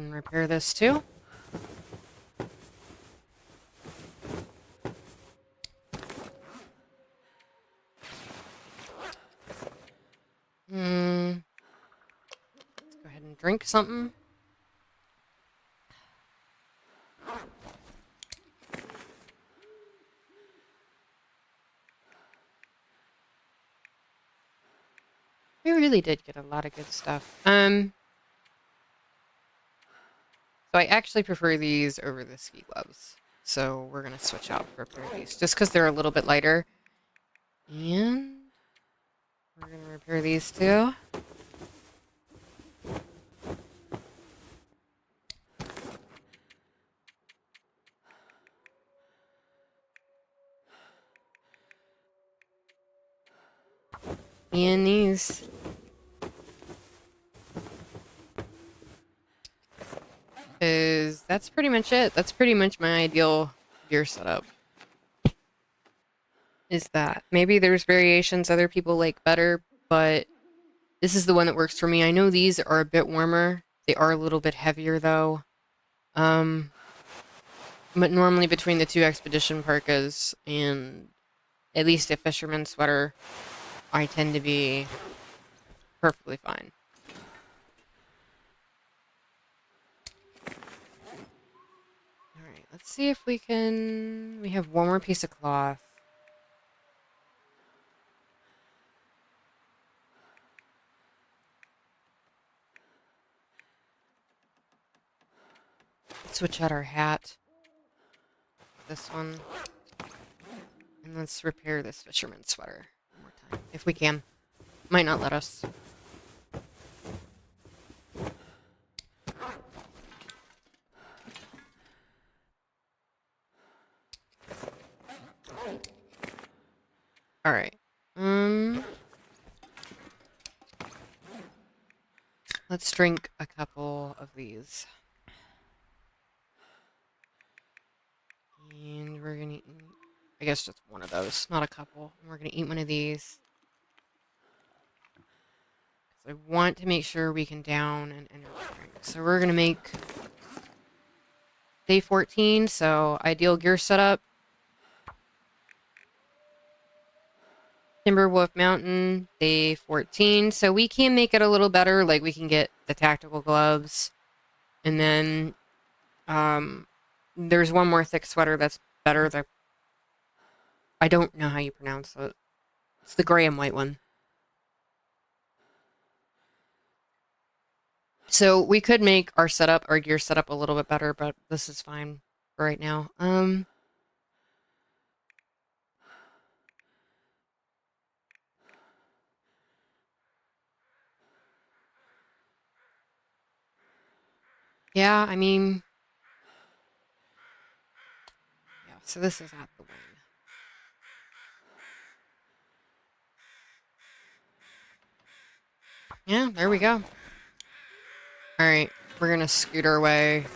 and repair this too. Let's go ahead and drink something. We really did get a lot of good stuff. So I actually prefer these over the ski gloves. So we're gonna switch out for a pair of these, just because they're a little bit lighter. And we're gonna repair these too. And these. Is that's pretty much it. That's pretty much my ideal gear setup. Is that maybe there's variations other people like better, but this is the one that works for me. I know these are a bit warmer. They are a little bit heavier though. But normally between the two expedition parkas and at least a fisherman sweater, I tend to be perfectly fine. Alright, let's see if we can... We have one more piece of cloth. Let's switch out our hat. This one. And let's repair this fisherman sweater one more time, if we can. Might not let us. Alright. Let's drink a couple of these. And we're gonna eat, I guess just one of those, not a couple. And we're gonna eat one of these. I want to make sure we can down an energy drink. So we're gonna make day 14, so ideal gear setup. Timberwolf Mountain, day 14. So we can make it a little better, like we can get the tactical gloves. And then there's one more thick sweater that's better. I don't know how you pronounce it. It's the gray and white one. So we could make our setup, our gear setup a little bit better, but this is fine for right now. Yeah, I mean, yeah, so this is at the wing. Yeah, there we go. Alright, we're gonna scoot our way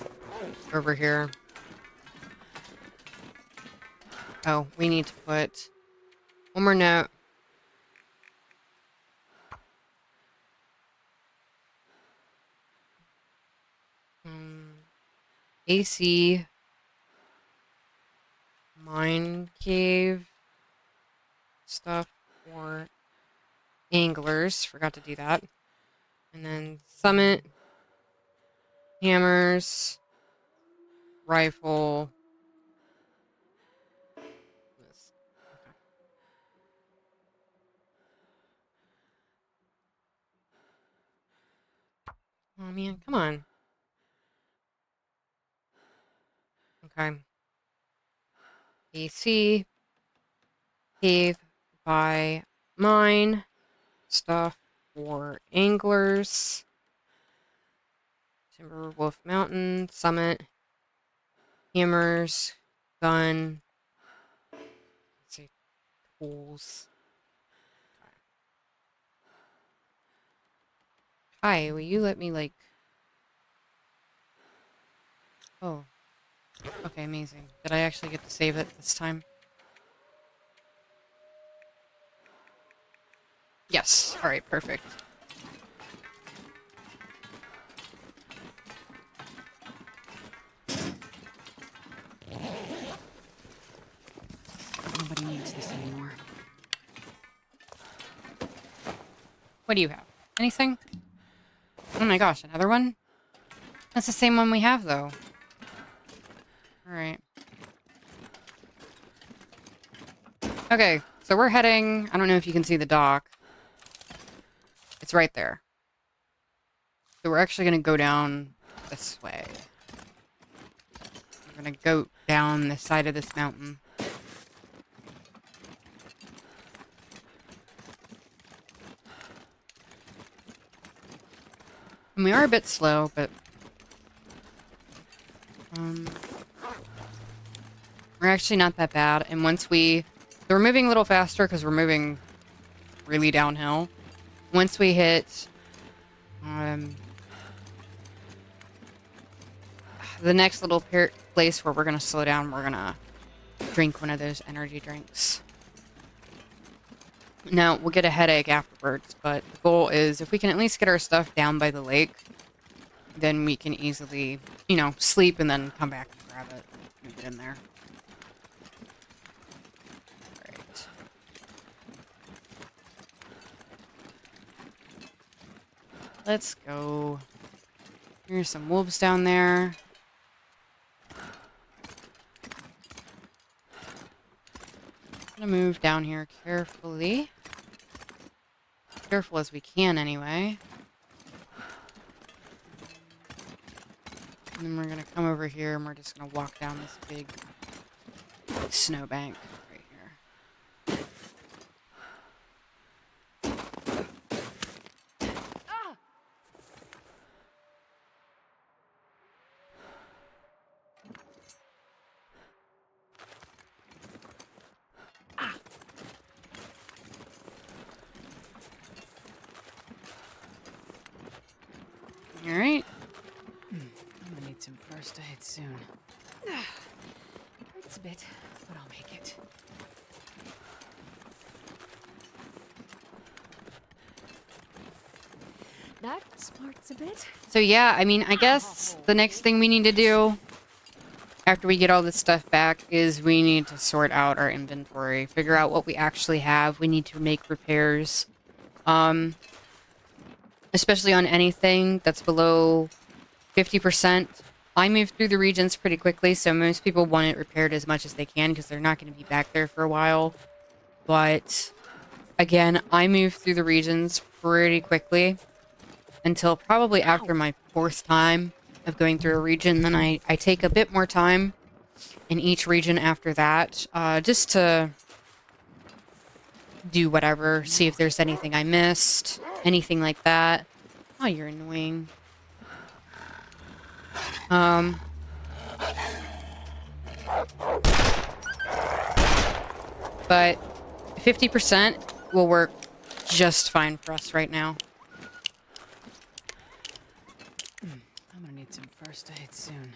over here. Oh, we need to put one more note. AC mine cave stuff for anglers. Forgot to do that. And then summit, hammers, rifle. This. Okay. Oh man, come on. Okay. AC, cave by mine, stuff for anglers, Timberwolf Mountain, summit, hammers, gun, let's see, tools. Hi, will you let me like... Oh. Okay, amazing. Did I actually get to save it this time? Yes. Alright, perfect. What do you have? Anything? Oh my gosh, another one? That's the same one we have, though. Alright. Okay, so we're heading... I don't know if you can see the dock. It's right there. So we're actually going to go down this way. We're going to go down the side of this mountain. And we are a bit slow, but... we're actually not that bad. And once we... So we're moving a little faster because we're moving really downhill. Once we hit... the next little place where we're going to slow down, we're going to drink one of those energy drinks. Now, we'll get a headache afterwards, but the goal is if we can at least get our stuff down by the lake, then we can easily, you know, sleep and then come back and grab it and move it in there. Alright. Let's go. Here's some wolves down there. I'm gonna move down here carefully. Careful as we can, anyway. And then we're gonna come over here and we're just gonna walk down this big snowbank right here. Alright. I'm gonna need some first aid soon. Hurts a bit, but I'll make it. That smarts a bit. So yeah, I mean, I guess the next thing we need to do after we get all this stuff back is we need to sort out our inventory, figure out what we actually have. We need to make repairs. Especially on anything that's below 50%. I move through the regions pretty quickly, so most people want it repaired as much as they can because they're not going to be back there for a while. But again, I move through the regions pretty quickly until probably after my 4th time of going through a region. Then I take a bit more time in each region after that, just to do whatever, see if there's anything I missed, anything like that. Oh, you're annoying. But 50% will work just fine for us right now. I'm gonna need some first aid soon.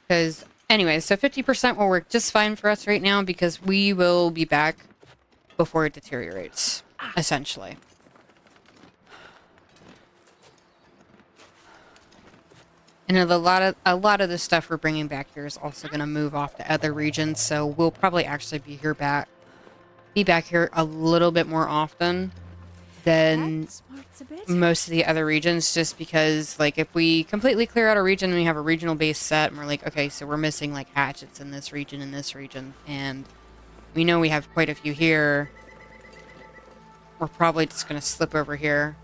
Because, anyway, so 50% will work just fine for us right now because we will be back before it deteriorates, essentially. And a lot of the stuff we're bringing back here is also going to move off to other regions, so we'll probably actually be back here a little bit more often than most of the other regions, just because, like, if we completely clear out a region and we have a regional base set and we're like, okay, so we're missing like hatchets in this region and we know we have quite a few here, we're probably just going to slip over here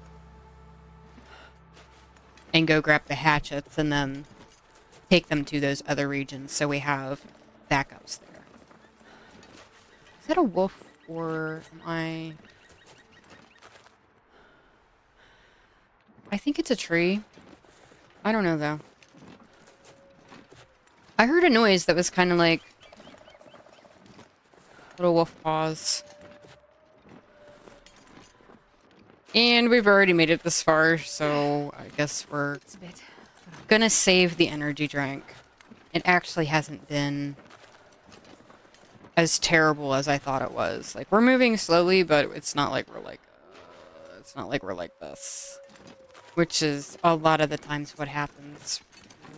and go grab the hatchets and then take them to those other regions so we have backups there. Is that a wolf or am I think it's a tree. I don't know, though. I heard a noise that was kind of like little wolf paws. And we've already made it this far, so I guess we're gonna save the energy drink. It actually hasn't been as terrible as I thought it was. Like, we're moving slowly, but it's not like we're like this. which is a lot of the times what happens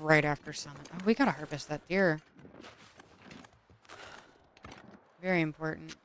right after summit. Oh, we gotta harvest that deer. Very important.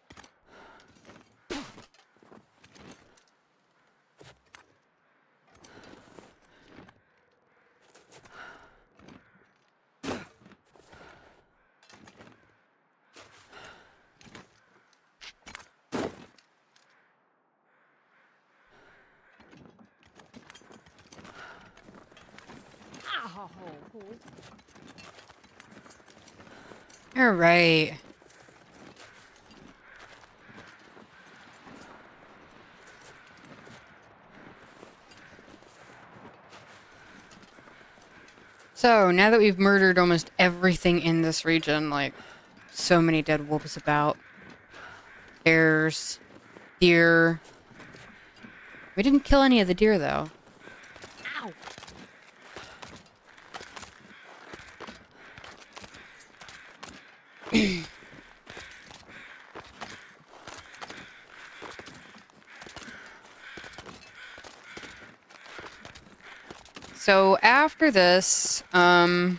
All right. So, now that we've murdered almost everything in this region, like, so many dead wolves about, bears, deer. We didn't kill any of the deer, though. Ow! So, after this, we're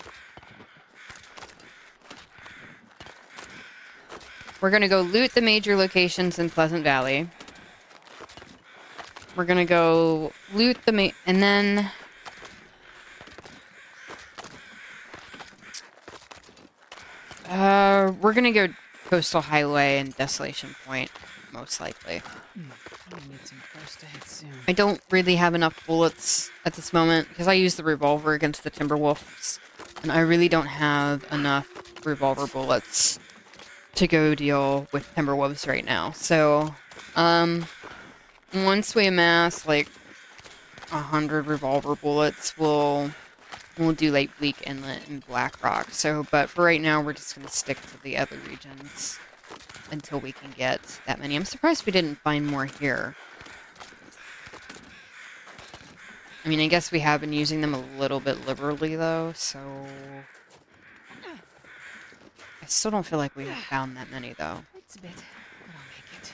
gonna go loot the major locations in Pleasant Valley. We're gonna go loot the and then we're gonna go Coastal Highway and Desolation Point, most likely. I need some first aid soon. I don't really have enough bullets at this moment because I use the revolver against the Timberwolves, and I really don't have enough revolver bullets to go deal with Timberwolves right now. So, once we amass like 100 revolver bullets, we'll do like Bleak Inlet and Black Rock. So, but for right now, we're just gonna stick to the other regions until we can get that many. I'm surprised we didn't find more here. I mean, I guess we have been using them a little bit liberally, though, so... I still don't feel like we have found that many, though. It's a bit, but I'll make it.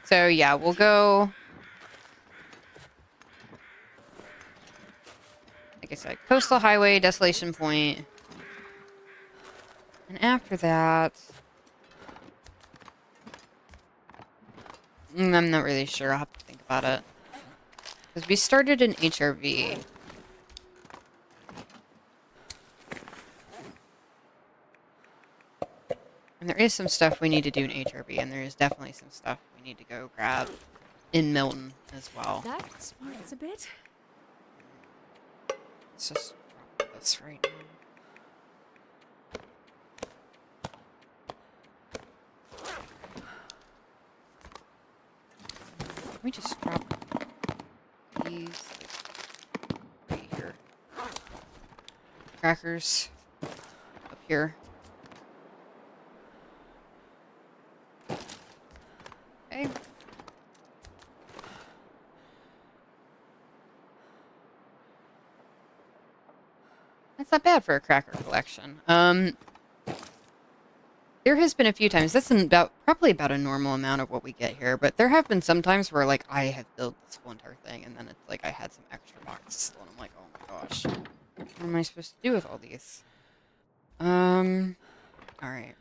So, yeah, we'll go... Like I said, Coastal Highway, Desolation Point. And after that... I'm not really sure. I'll have to think about it. Because we started in HRV. And there is some stuff we need to do in HRV, and there is definitely some stuff we need to go grab in Milton as well. That smarts a bit. Let's just drop this right now. Let me just drop these right here. Crackers up here. Okay. That's not bad for a cracker collection. There has been a few times, that's probably about a normal amount of what we get here, but there have been some times where, like, I have built this whole entire thing, and then it's like I had some extra boxes still, and I'm like, oh my gosh. What am I supposed to do with all these? Alright.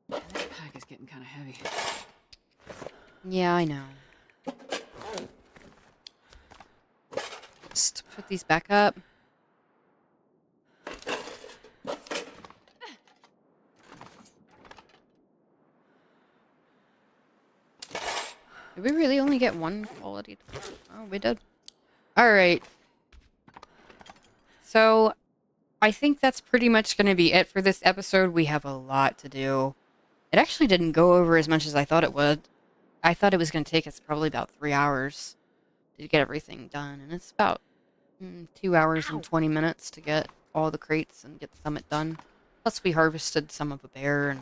This pack is getting kind of heavy. Yeah, I know. Just put these back up. Did we really only get one quality? Oh, we did. Alright. So, I think that's pretty much going to be it for this episode. We have a lot to do. It actually didn't go over as much as I thought it would. I thought it was going to take us probably about 3 hours to get everything done. And it's about 2 hours and 20 minutes to get all the crates and get the summit done. Plus, we harvested some of a bear and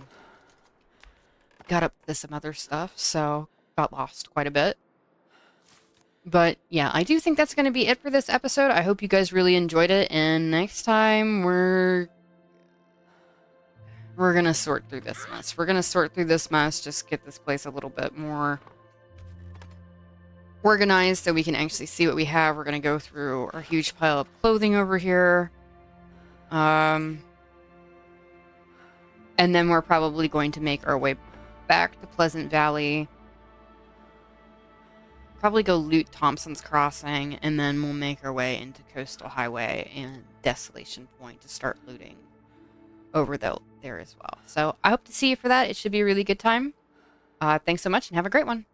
got up to some other stuff. So, got lost quite a bit. But yeah, I do think that's going to be it for this episode. I hope you guys really enjoyed it. And next time we're going to sort through this mess. We're going to sort through this mess, just get this place a little bit more organized so we can actually see what we have. We're going to go through our huge pile of clothing over here. And then we're probably going to make our way back to Pleasant Valley. Probably go loot Thompson's Crossing, and then we'll make our way into Coastal Highway and Desolation Point to start looting over there as well. So I hope to see you for that. It should be a really good time. Thanks so much and have a great one.